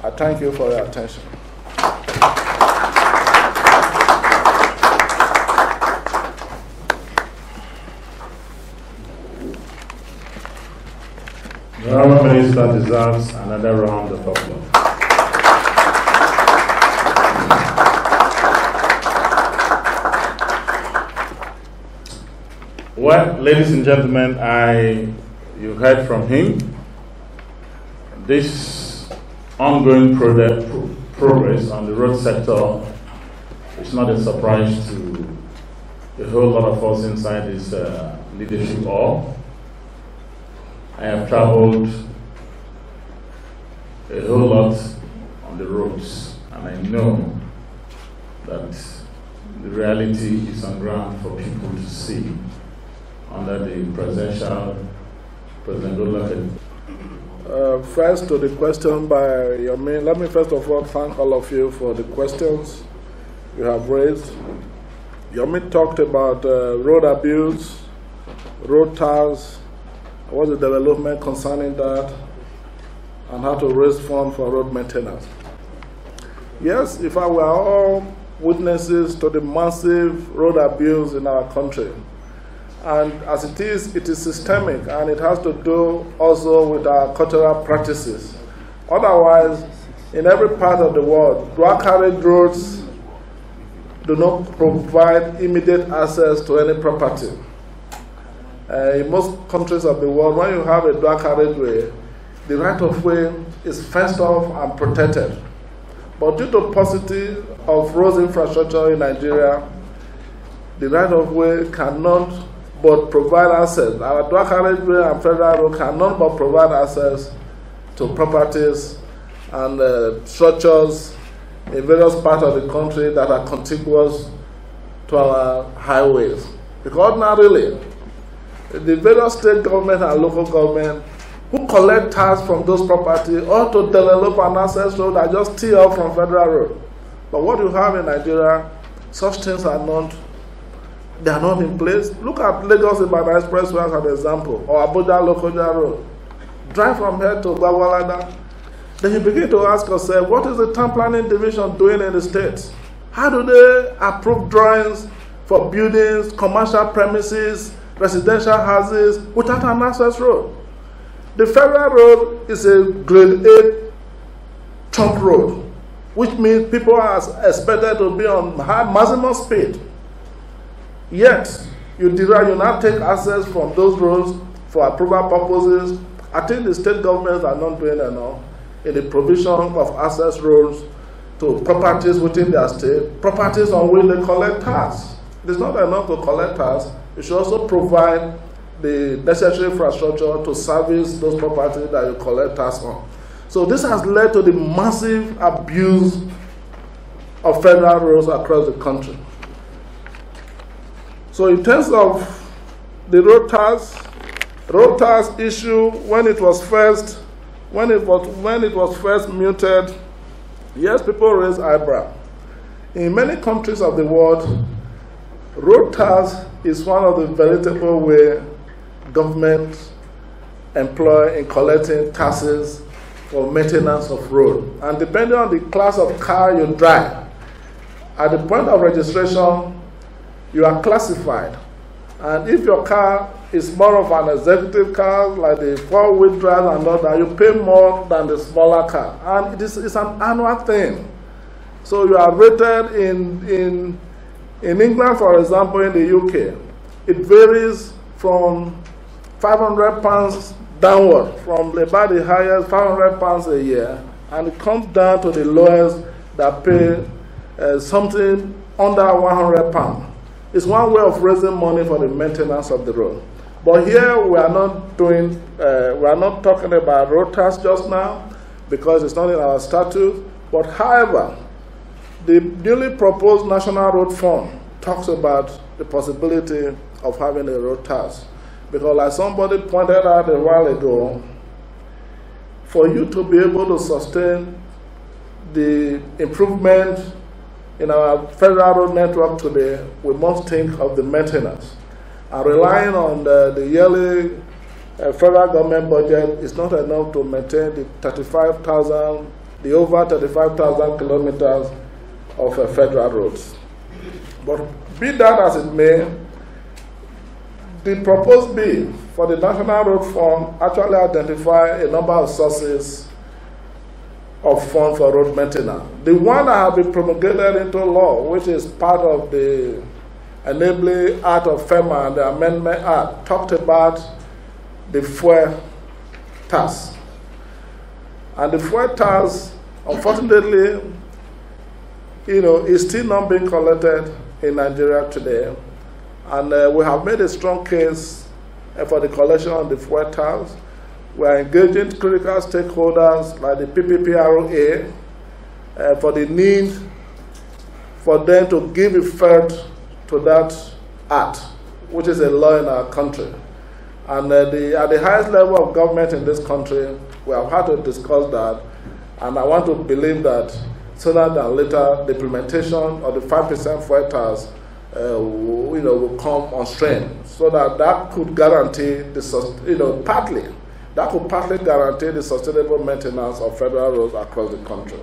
[SPEAKER 7] I thank you for your attention.
[SPEAKER 6] The Honourable Minister deserves another round of applause. Well, ladies and gentlemen, you heard from him. This ongoing progress on the road sector is not a surprise to a whole lot of us inside this leadership hall. I have traveled a whole lot on the roads, and I know that the reality is on ground for people to see under the President Goodluck.
[SPEAKER 7] First to the question by Yomi, let me first of all thank all of you for the questions you have raised. Yomi talked about road abuse, road tars, what's the development concerning that, and how to raise funds for road maintenance. Yes, if I were all witnesses to the massive road abuse in our country, and as it is systemic, and it has to do also with our cultural practices. Otherwise, in every part of the world, dual carriage roads do not provide immediate access to any property. In most countries of the world, when you have a dual carriageway, the right of way is fenced off and protected. But due to paucity of road infrastructure in Nigeria, the right of way cannot but provide access. Our dual carriageway and federal road cannot but provide access to properties and structures in various parts of the country that are contiguous to our highways. Because ordinarily, the various state government and local government who collect tax from those properties ought to develop an access road that just tee off from federal road. But what you have in Nigeria, such things are not. They are not in place. Look at Lagos-Ibadan Expressway as an example, or Abuja-Lokoja Road. Drive from here to Gwagwalada. Then you begin to ask yourself, what is the town planning division doing in the state? How do they approve drawings for buildings, commercial premises, residential houses without an access road? The federal road is a grade 8 chunk road, which means people are expected to be on high maximum speed. Yet, you now take access from those roads for approval purposes. I think the state governments are not doing enough in the provision of access roads to properties within their state, properties on which they collect tax. It is not enough to collect tax. You should also provide the necessary infrastructure to service those properties that you collect tax on. So this has led to the massive abuse of federal roads across the country. So in terms of the road tax issue, when it was first muted, yes, people raised eyebrow. In many countries of the world, road tax is one of the veritable way government employ in collecting taxes for maintenance of road. And depending on the class of car you drive, at the point of registration, you are classified. And if your car is more of an executive car, like the 4-wheel drive and all that, you pay more than the smaller car. And it's an annual thing. So you are rated in England, for example, in the UK, it varies from £500 downward, from about the highest £500 a year, and it comes down to the lowest that pay something under £100. It's one way of raising money for the maintenance of the road. But here we are not doing, we are not talking about road tax just now because it's not in our statute. But however, the newly proposed National Road Fund talks about the possibility of having a road tax. Because like somebody pointed out a while ago, for you to be able to sustain the improvement in our federal road network today, we must think of the maintenance. And relying on the yearly federal government budget is not enough to maintain the 35,000 the over 35,000 kilometers of federal roads. But be that as it may, the proposed bill for the National Road Fund actually identify a number of sources of funds for road maintenance. The one that has been promulgated into law, which is part of the Enabling Act of FEMA and the Amendment Act, talked about the fuel tax. And the fuel tax, unfortunately, is still not being collected in Nigeria today. And we have made a strong case for the collection of the fuel tax. We are engaging critical stakeholders like the PPPROA for the need for them to give effect to that act, which is a law in our country. And at the highest level of government in this country, we have had to discuss that. And I want to believe that sooner than later, the implementation of the 5% fuel tax will come on stream, so that could guarantee the partly guarantee the sustainable maintenance of federal roads across the country.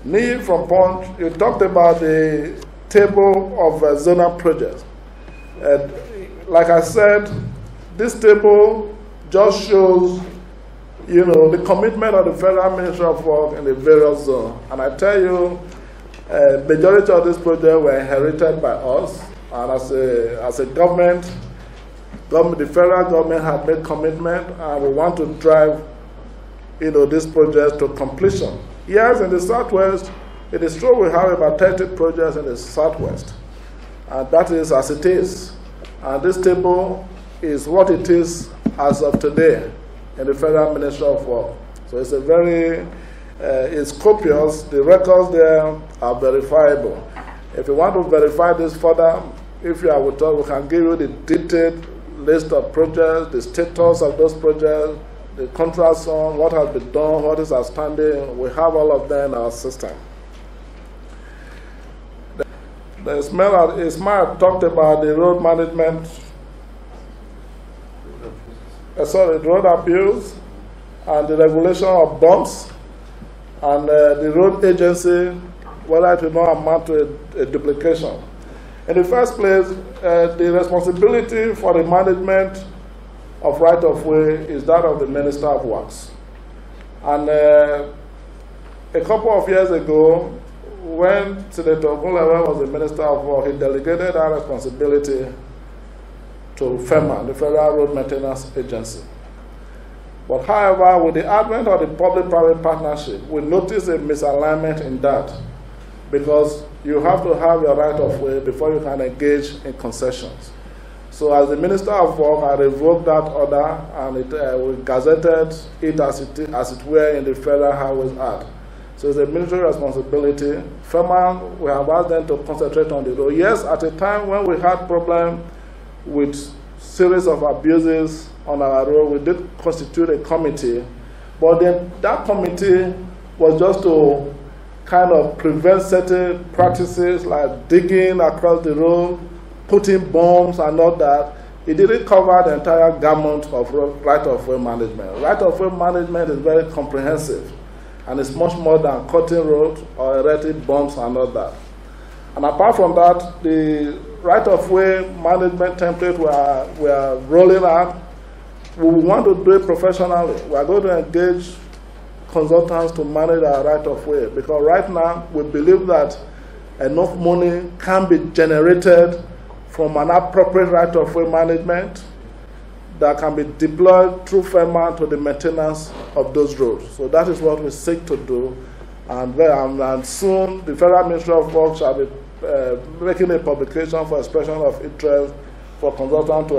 [SPEAKER 7] Need from Punch, you talked about the table of zonal projects. Like I said, this table just shows the commitment of the Federal Ministry of Works in the various zones. And I tell you, majority of these projects were inherited by us, and as a government, the federal government had made commitment, and we want to drive, these projects to completion. Yes, in the Southwest, it is true we have about 30 projects in the Southwest, and that is as it is. And this table is what it is as of today in the Federal Ministry of Works. So it's a very it's copious. The records there are verifiable. If you want to verify this further, if you are with us, we can give you the detailed list of projects, the status of those projects, the contracts on, what has been done, what is outstanding. We have all of them in our system. Ismail talked about the road management, the road abuse, and the regulation of bumps, and the road agency, whether it will not amount to a duplication. In the first place, the responsibility for the management of right-of-way is that of the Minister of Works. And a couple of years ago, when Senator Onolememen was the Minister of Works, he delegated that responsibility to FEMA, the Federal Road Maintenance Agency. But however, with the advent of the public-private partnership, we noticed a misalignment in that, because you have to have your right-of-way before you can engage in concessions. So as the Minister of Works, I revoked that order, and we gazetted it as it were in the Federal Highways Act. So it's a military responsibility. FEMA, we have asked them to concentrate on the road. Yes, at a time when we had problems with series of abuses on our road, we did constitute a committee, but then that committee was just to kind of prevent certain practices like digging across the road, putting bombs and all that. It didn't cover the entire gamut of right-of-way management. Right-of-way management is very comprehensive, and it's much more than cutting roads or erecting bombs and all that. And apart from that, the right-of-way management template we are rolling out, we want to do it professionally. We are going to engage consultants to manage our right-of-way, because right now we believe that enough money can be generated from an appropriate right-of-way management that can be deployed through FEMA to the maintenance of those roads. So that is what we seek to do. And soon the Federal Ministry of Works shall be making a publication for expression of interest for consultants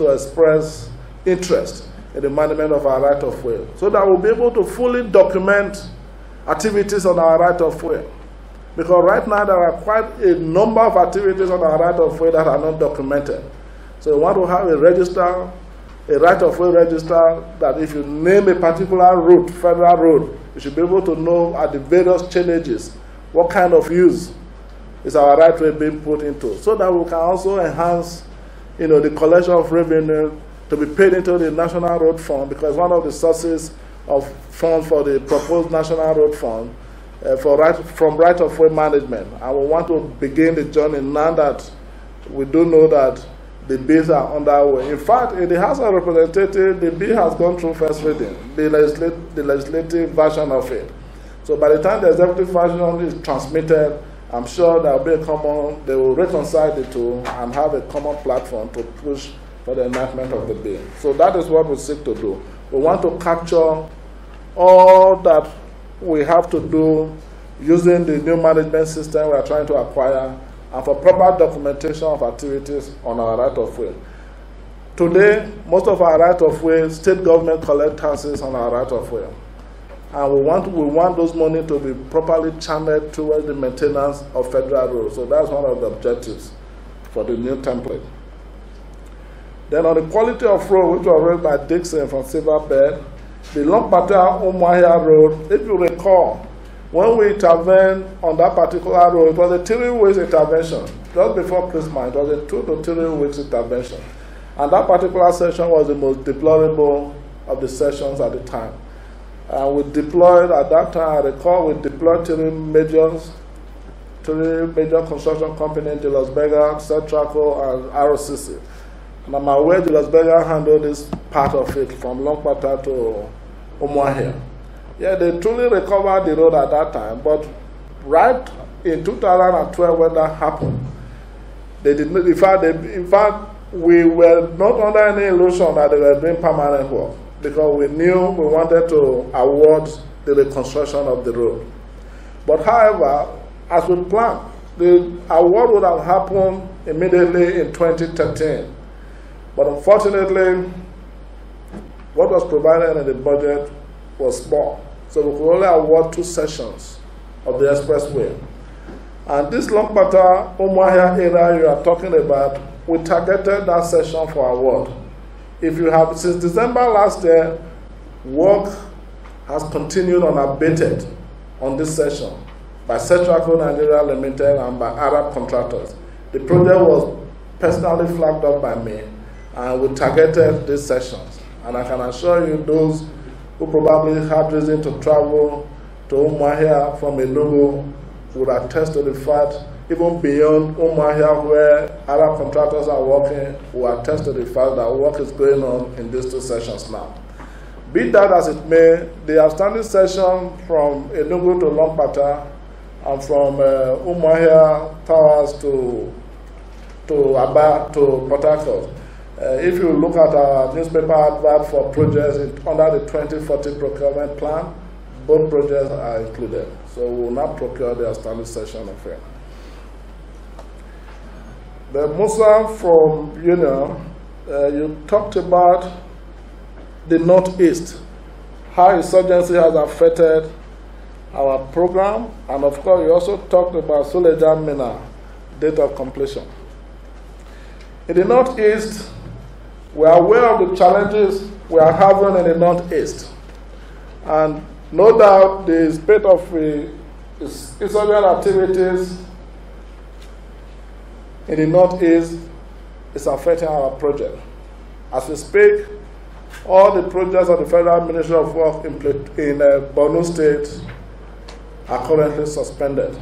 [SPEAKER 7] to express interest in the management of our right-of-way, so that we'll be able to fully document activities on our right-of-way. Because right now there are quite a number of activities on our right-of-way that are not documented. So we want to have a register, a right-of-way register, that if you name a particular route, federal road, you should be able to know at the various changes what kind of use is our right-of-way being put into, so that we can also enhance, the collection of revenue to be paid into the National Road Fund, because one of the sources of funds for the proposed National Road Fund from right-of-way management. And we want to begin the journey now that we do know that the bills are underway. In fact, in the House of Representatives, the bill has gone through first reading, the legislative version of it. So by the time the executive version is transmitted, I'm sure there will be they will reconcile the two and have a common platform to push for the enactment of the bill. So that is what we seek to do. We want to capture all that we have to do using the new management system we are trying to acquire, and for proper documentation of activities on our right-of-way. Today, most of our right-of-way, state government collect taxes on our right-of-way. And we want those money to be properly channeled towards the maintenance of federal roads. So that's one of the objectives for the new template. Then on the quality of road, which was raised by Dixon from Silverbed, the Lompata-Umuahia Road, if you recall, when we intervened on that particular road, it was a 3 weeks intervention. Just before Christmas, it was a 2 to 3 weeks intervention. And that particular section was the most deplorable of the sessions at the time. And we deployed, at that time, I recall, we deployed 3 major construction companies, Julius Berger, Centraco, and ROCC. And I'm aware Julius Berger handled this part of it from Longpata to Umuahia. Yeah, they truly recovered the road at that time, but right in 2012 when that happened, they did not, in fact, we were not under any illusion that they were doing permanent work, because we knew we wanted to award the reconstruction of the road. But however, as we planned, the award would have happened immediately in 2013. But unfortunately, what was provided in the budget was small. So we could only award 2 sections of the expressway. And this Lompata-Umuahia area you are talking about, we targeted that section for award. If you have, since December last year, work has continued unabated on this section by Centraco Nigeria Limited and by Arab contractors. The project was personally flagged up by me, and we targeted these sections. And I can assure you, those who probably had reason to travel to Umuahia from Enugu would attest to the fact, even beyond Umuahia where Arab contractors are working, will attest to the fact that work is going on in these 2 sections now. Be that as it may, the outstanding section from Enugu to Lompata and from Umuahia Towers to Aba to Port Harcourt. If you look at our newspaper advert for projects under the 2014 procurement plan, both projects are included. So we will not procure the outstanding section of it. The Musa from Union, you talked about the Northeast, how insurgency has affected our program, and of course you also talked about Suleja Mina, date of completion. In the Northeast, we are aware of the challenges we are having in the Northeast. And no doubt the spate of insurgent activities in the Northeast is affecting our project. As we speak, all the projects of the Federal Ministry of Works in Borno State are currently suspended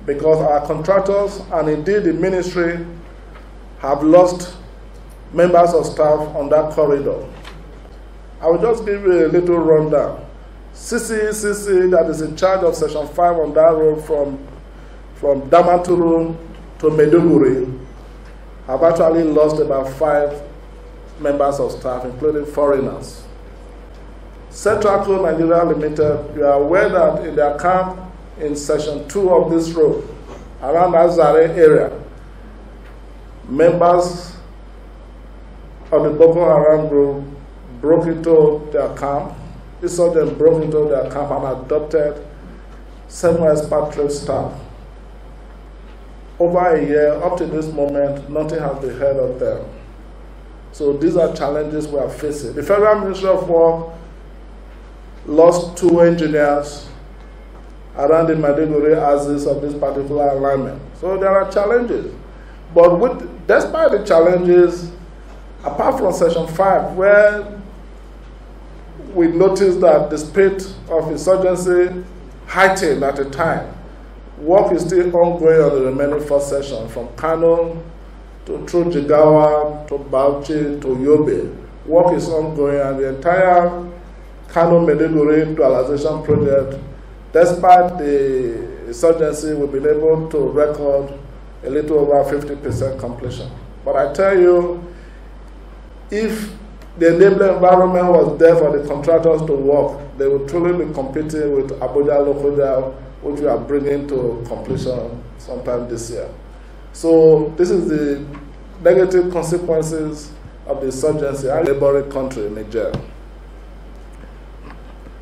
[SPEAKER 7] because our contractors and indeed the ministry have lost members of staff on that corridor. I will just give you a little rundown. CCECC, that is in charge of Section 5 on that road from Damaturu to Maiduguri, have actually lost about 5 members of staff, including foreigners. Centraco Nigeria Limited, you are aware that in their camp in Section 2 of this road, around Azare area, members of the Boko Haram group broke into their camp. Insurgents broke into their camp and adopted semi-expatriate staff. Over a year, up to this moment, nothing has been heard of them. So these are challenges we are facing. The Federal Ministry of Works lost 2 engineers around the Maiduguri axis of this particular alignment. So there are challenges. But despite the challenges, apart from Section 5, where we noticed that the spate of insurgency heightened at the time. Work is still ongoing on the remaining 4 sections, from Kano through Jigawa to Bauchi to Yobe. Work is ongoing, and the entire Kano-Maiduguri dualization project, despite the insurgency, we've been able to record a little over 50% completion. But I tell you, if the enabling environment was there for the contractors to work, they would truly be competing with Abuja Lokoja, which we are bringing to completion sometime this year. So this is the negative consequences of the insurgency in a neighboring country, Nigeria.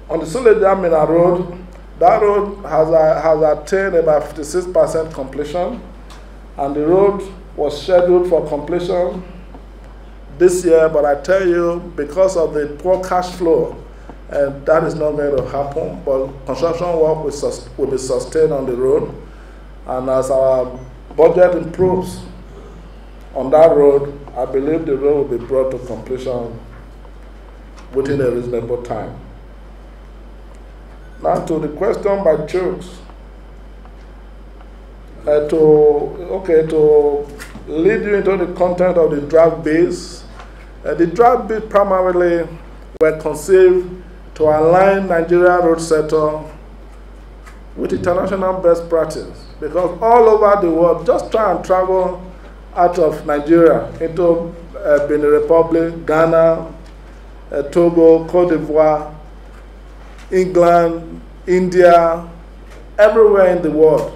[SPEAKER 7] On the Suleja-Minna road, that road has attained about 56% completion, and the road was scheduled for completion this year, but I tell you, because of the poor cash flow, that is not going to happen. But construction work will be sustained on the road, and as our budget improves on that road, I believe the road will be brought to completion within a reasonable time. Now to the question by Chooks, to lead you into the content of the draft bills. The draft bills primarily were conceived to align Nigerian road sector with international best practice, because all over the world, just try and travel out of Nigeria into Benin Republic, Ghana, Togo, Cote d'Ivoire, England, India, everywhere in the world,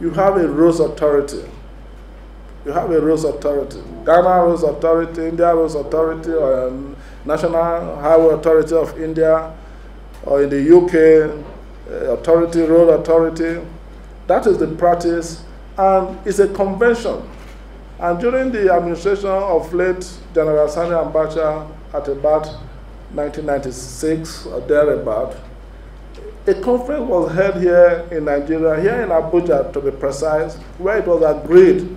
[SPEAKER 7] you have a roads authority. You have a roads authority. Ghana Roads Authority, India Roads Authority, or National Highway Authority of India, or in the UK, Road Authority. That is the practice, and it's a convention. And during the administration of late General Sani Abacha at about 1996 or thereabout, a conference was held here in Nigeria, here in Abuja to be precise, where it was agreed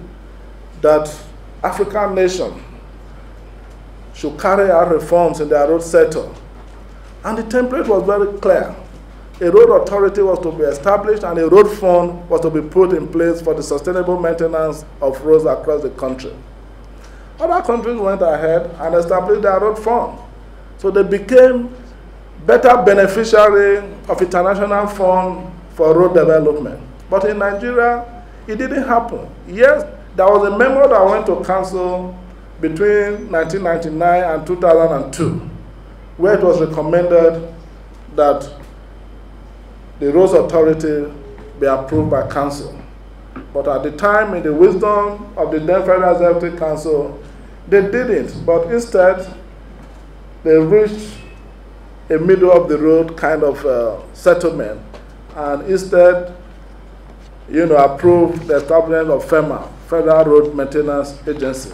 [SPEAKER 7] that African nations should carry out reforms in their road sector. And the template was very clear. A road authority was to be established, and a road fund was to be put in place for the sustainable maintenance of roads across the country. Other countries went ahead and established their road fund. So they became better beneficiary of international fund for road development. But in Nigeria, it didn't happen. Yes, there was a memo that went to council between 1999 and 2002, where it was recommended that the roads authority be approved by council. But at the time, in the wisdom of the then Federal Executive Council, they didn't. But instead, they reached a middle of the road kind of settlement, and instead, approved the establishment of FEMA, Federal Road Maintenance Agency.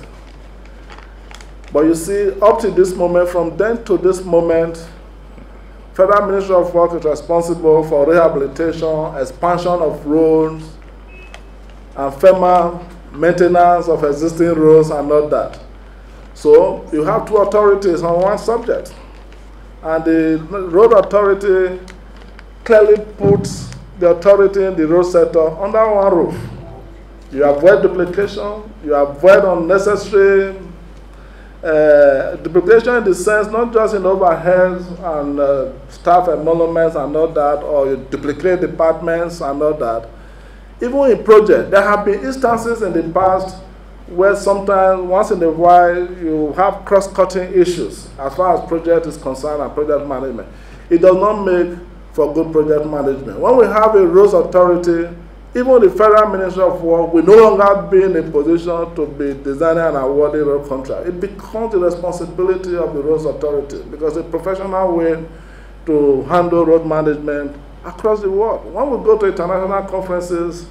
[SPEAKER 7] But you see, up to this moment, from then to this moment, Federal Ministry of Works is responsible for rehabilitation, expansion of roads, and FEMA maintenance of existing roads and all that. So you have two authorities on one subject. And the road authority clearly puts the authority in the road sector under one roof. You avoid duplication, you avoid unnecessary duplication in the sense not just in overheads and staff emoluments and all that, or you duplicate departments and all that. Even in projects, there have been instances in the past where sometimes, once in a while, you have cross-cutting issues as far as project is concerned and project management. It does not make for good project management. When we have a roads authority, even the Federal Ministry of Works will no longer be in a position to be designing and awarding road contract. It becomes the responsibility of the roads authority, because it's a professional way to handle road management across the world. When we go to international conferences,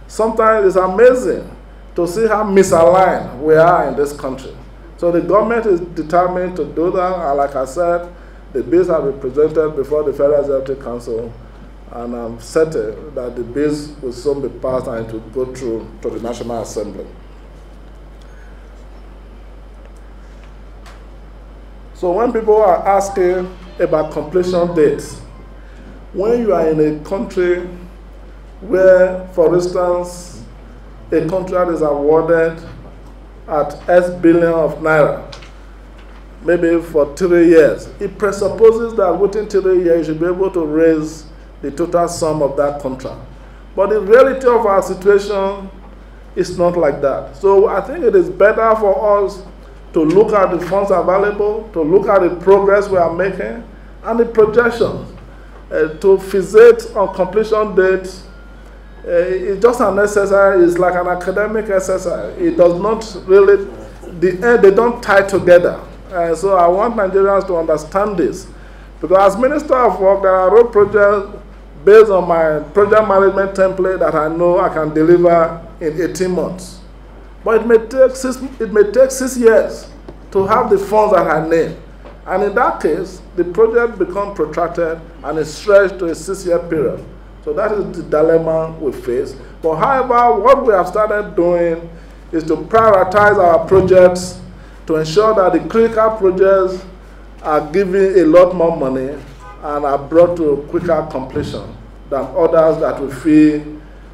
[SPEAKER 7] sometimes it's amazing to see how misaligned we are in this country. So the government is determined to do that, and like I said, the bills have been presented before the Federal Executive Council, and I'm certain that the bills will soon be passed and it will go through to the National Assembly. So when people are asking about completion dates. When you are in a country where, for instance, a contract is awarded at X billion of naira, maybe for 3 years, it presupposes that within 3 years you should be able to raise the total sum of that contract. But the reality of our situation is not like that. So I think it is better for us to look at the funds available, to look at the progress we are making, and the projections. To fixate on completion dates, it's just unnecessary. It's like an academic exercise. It does not really, they don't tie together. So I want Nigerians to understand this. Because as Minister of Work, there are road projects based on my project management template that I know I can deliver in 18 months. But it may take 6 years to have the funds that I need. And in that case, the project becomes protracted and is stretched to a 6-year period. So that is the dilemma we face. But however, what we have started doing is to prioritize our projects to ensure that the critical projects are given a lot more money and are brought to quicker completion than others that we feel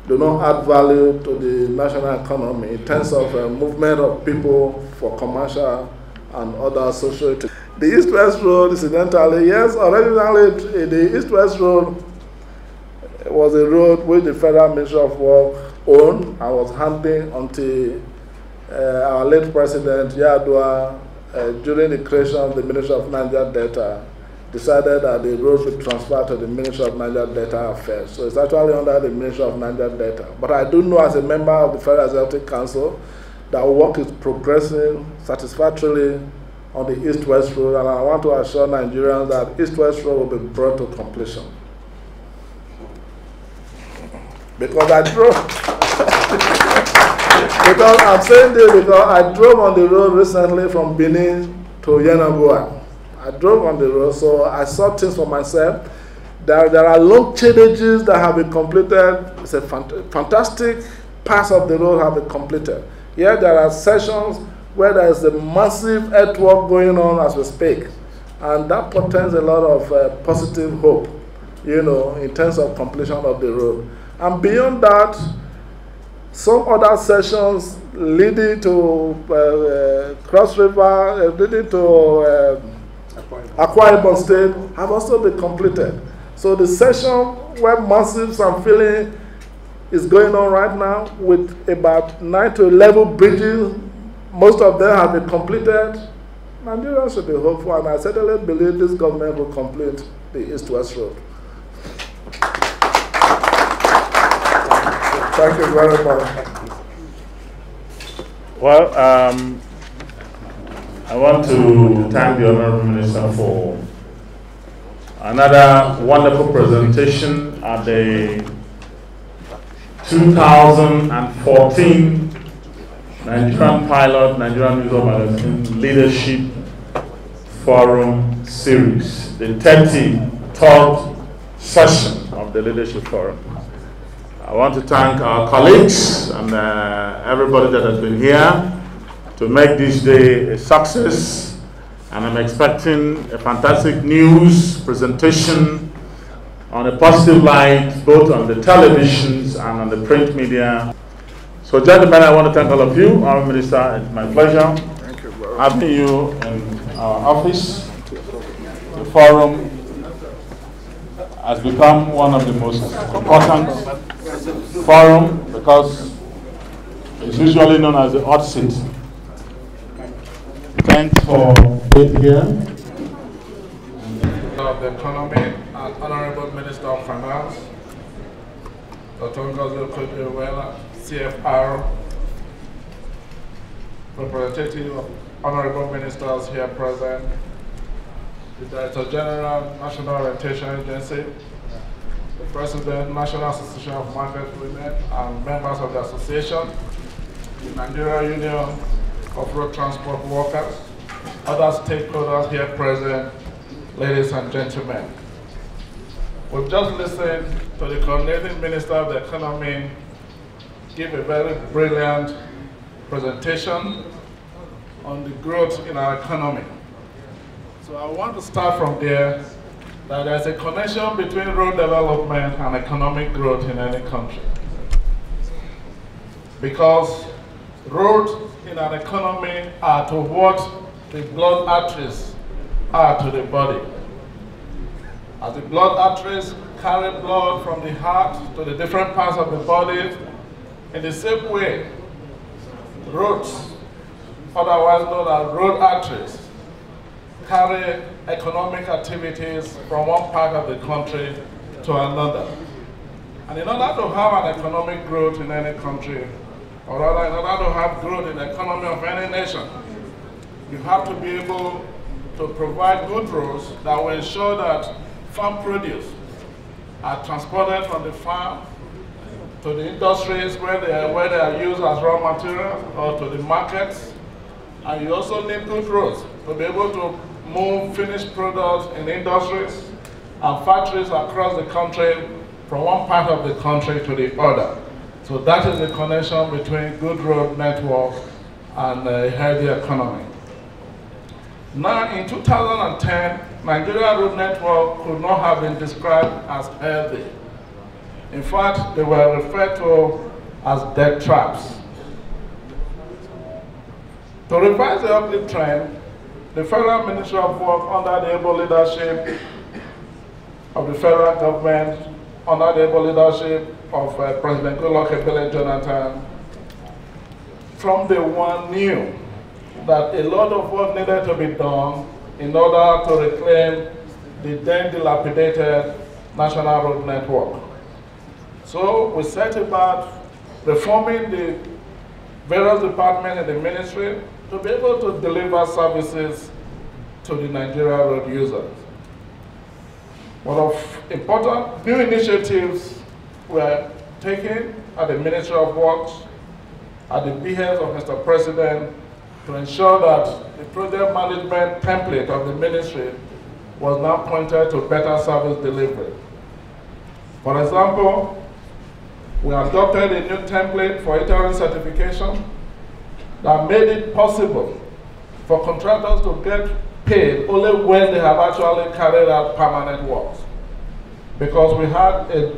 [SPEAKER 7] do not add value to the national economy in terms of movement of people for commercial and other social. The East-West Road, incidentally, yes, originally the East-West Road was a road which the Federal Ministry of Work owned and was handling until our late President Yar'Adua, during the creation of the Ministry of Niger Delta, decided that the road should transfer to the Ministry of Niger Delta Affairs. So it's actually under the Ministry of Niger Delta. But I do know as a member of the Federal Executive Council that work is progressing satisfactorily on the East-West Road, and I want to assure Nigerians that East-West Road will be brought to completion. Because I drove, because I'm saying this because I drove on the road recently from Benin to Yenagoa. I drove on the road, so I saw things for myself. There are long changes that have been completed. It's a fantastic parts of the road have been completed. Here there are sections where there is a massive earthwork going on as we speak. And that portends a lot of positive hope, you know, in terms of completion of the road. And beyond that, some other sections leading to Cross River, leading to Akwa Ibom State have also been completed. So the section where massive and filling is going on right now with about 9 to 11 bridges, most of them have been completed. Nigeria should be hopeful, and I certainly believe this government will complete the East-West Road. Thank you very much.
[SPEAKER 6] Well, I want to thank the Honorable Minister for another wonderful presentation at the 2014 Nigerian Pilot Nigerian News Magazine Leadership Forum Series, the 33rd session of the Leadership Forum. I want to thank our colleagues and everybody that has been here to make this day a success, and I'm expecting a fantastic news presentation on a positive light, both on the televisions and on the print media. So gentlemen, I want to thank all of you. Our Minister, it's my pleasure having you in our office. The forum has become one of the most important forum because it's usually known as the hot seat. Thanks for being here.
[SPEAKER 7] Of the Economy and Honorable Minister of Finance, Dr. Ngozi Okonjo-Iweala, CFR, representative of Honorable Ministers here present, the Director General, National Orientation Agency, the President, National Association of Market Women, and members of the association, the Nigeria Union of Road Transport Workers, other stakeholders here present, ladies and gentlemen. We've just listened to the coordinating Minister of the Economy give a very brilliant presentation on the growth in our economy. So I want to start from there that there's a connection between road development and economic growth in any country. Because roads in an economy are to what the blood arteries are to the body. As the blood arteries carry blood from the heart to the different parts of the body, in the same way, roads, otherwise known as road arteries, carry economic activities from one part of the country to another. And in order to have an economic growth in any country, or rather in order to have growth in the economy of any nation, you have to be able to provide good roads that will ensure that farm produce are transported from the farm to the industries where they are used as raw materials, or to the markets. And you also need good roads to be able to move finished products in industries and factories across the country from one part of the country to the other. So that is the connection between good road network and a healthy economy. Now, in 2010, Nigeria road network could not have been described as healthy. In fact, they were referred to as death traps. To revise the upward trend, the Federal Ministry of Work, under the able leadership of the federal government, under the able leadership of President Goodluck Jonathan, from day one knew that a lot of work needed to be done in order to reclaim the then dilapidated national road network. So we set about reforming the various departments in the ministry to be able to deliver services to the Nigeria road users. One of important new initiatives were taken at the Ministry of Works at the behest of Mr. President to ensure that the project management template of the ministry was now pointed to better service delivery. For example, we adopted a new template for interim certification that made it possible for contractors to get paid only when they have actually carried out permanent works. Because we had a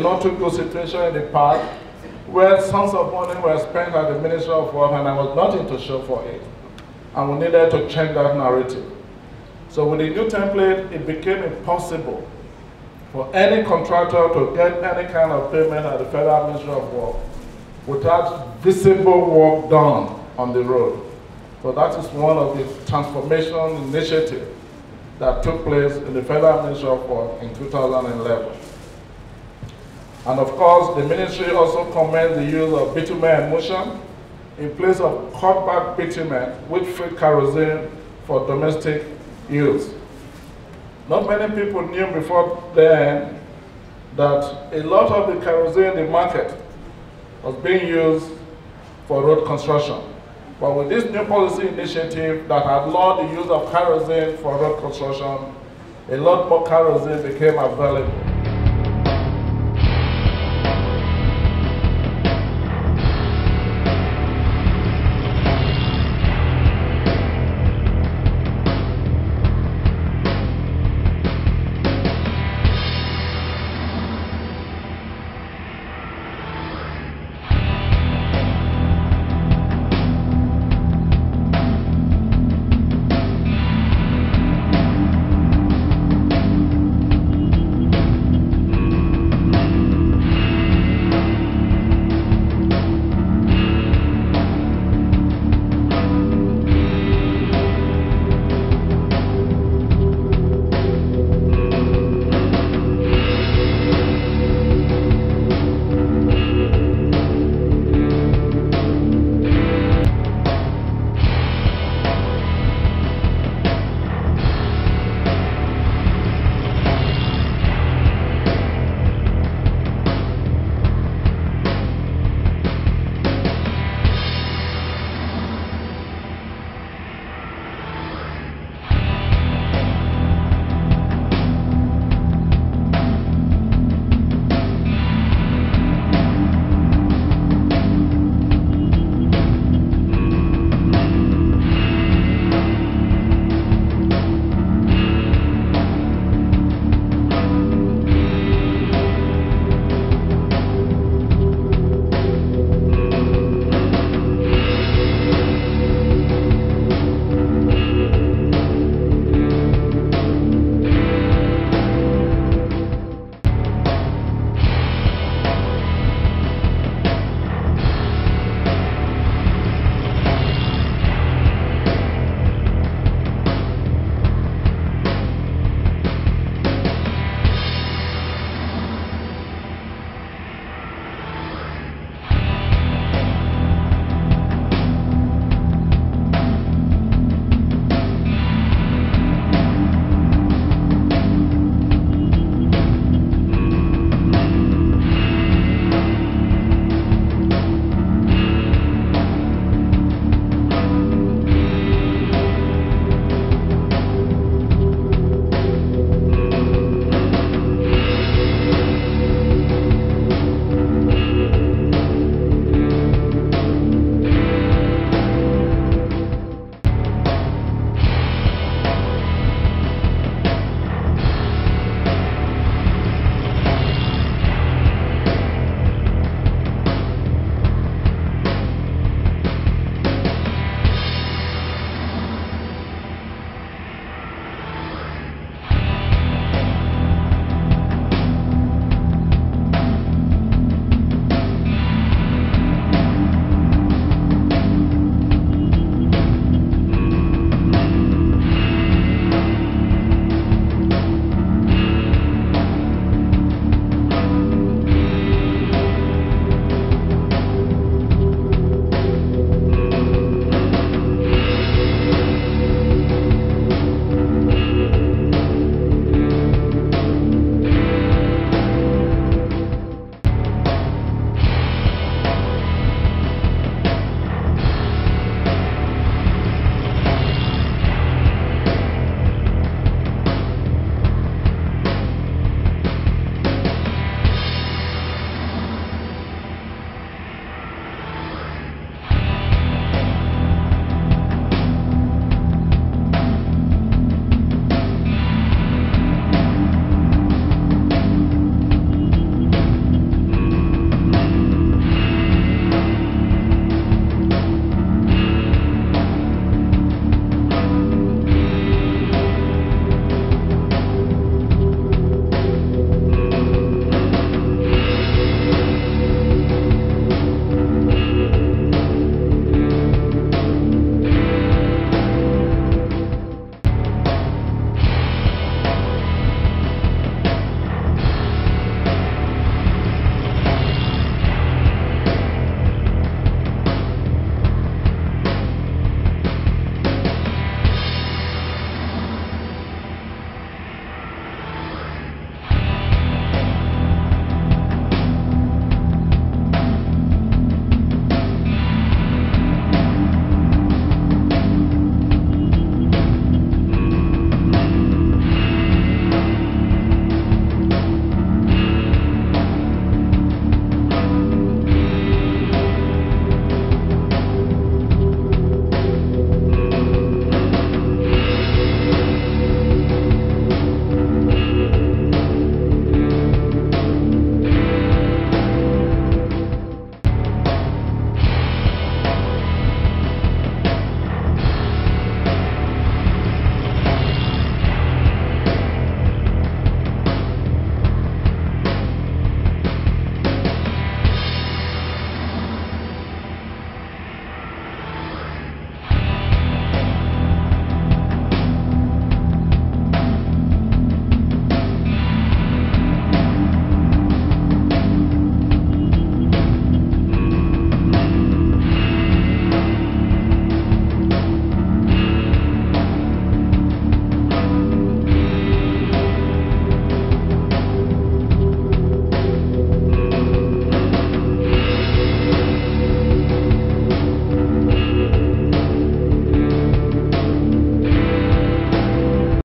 [SPEAKER 7] not too good situation in the past where sums of money were spent at the Ministry of Work and there was nothing to show for it. And we needed to change that narrative. So with the new template, it became impossible for any contractor to get any kind of payment at the Federal Ministry of Work without visible work done on the road. So that is one of the transformation initiatives that took place in the Federal Ministry of Work in 2011. And of course, the ministry also commends the use of bitumen emulsion in place of cut-back bitumen with free kerosene for domestic use. Not many people knew before then that a lot of the kerosene in the market was being used for road construction. But with this new policy initiative that outlawed the use of kerosene for road construction, a lot more kerosene became available.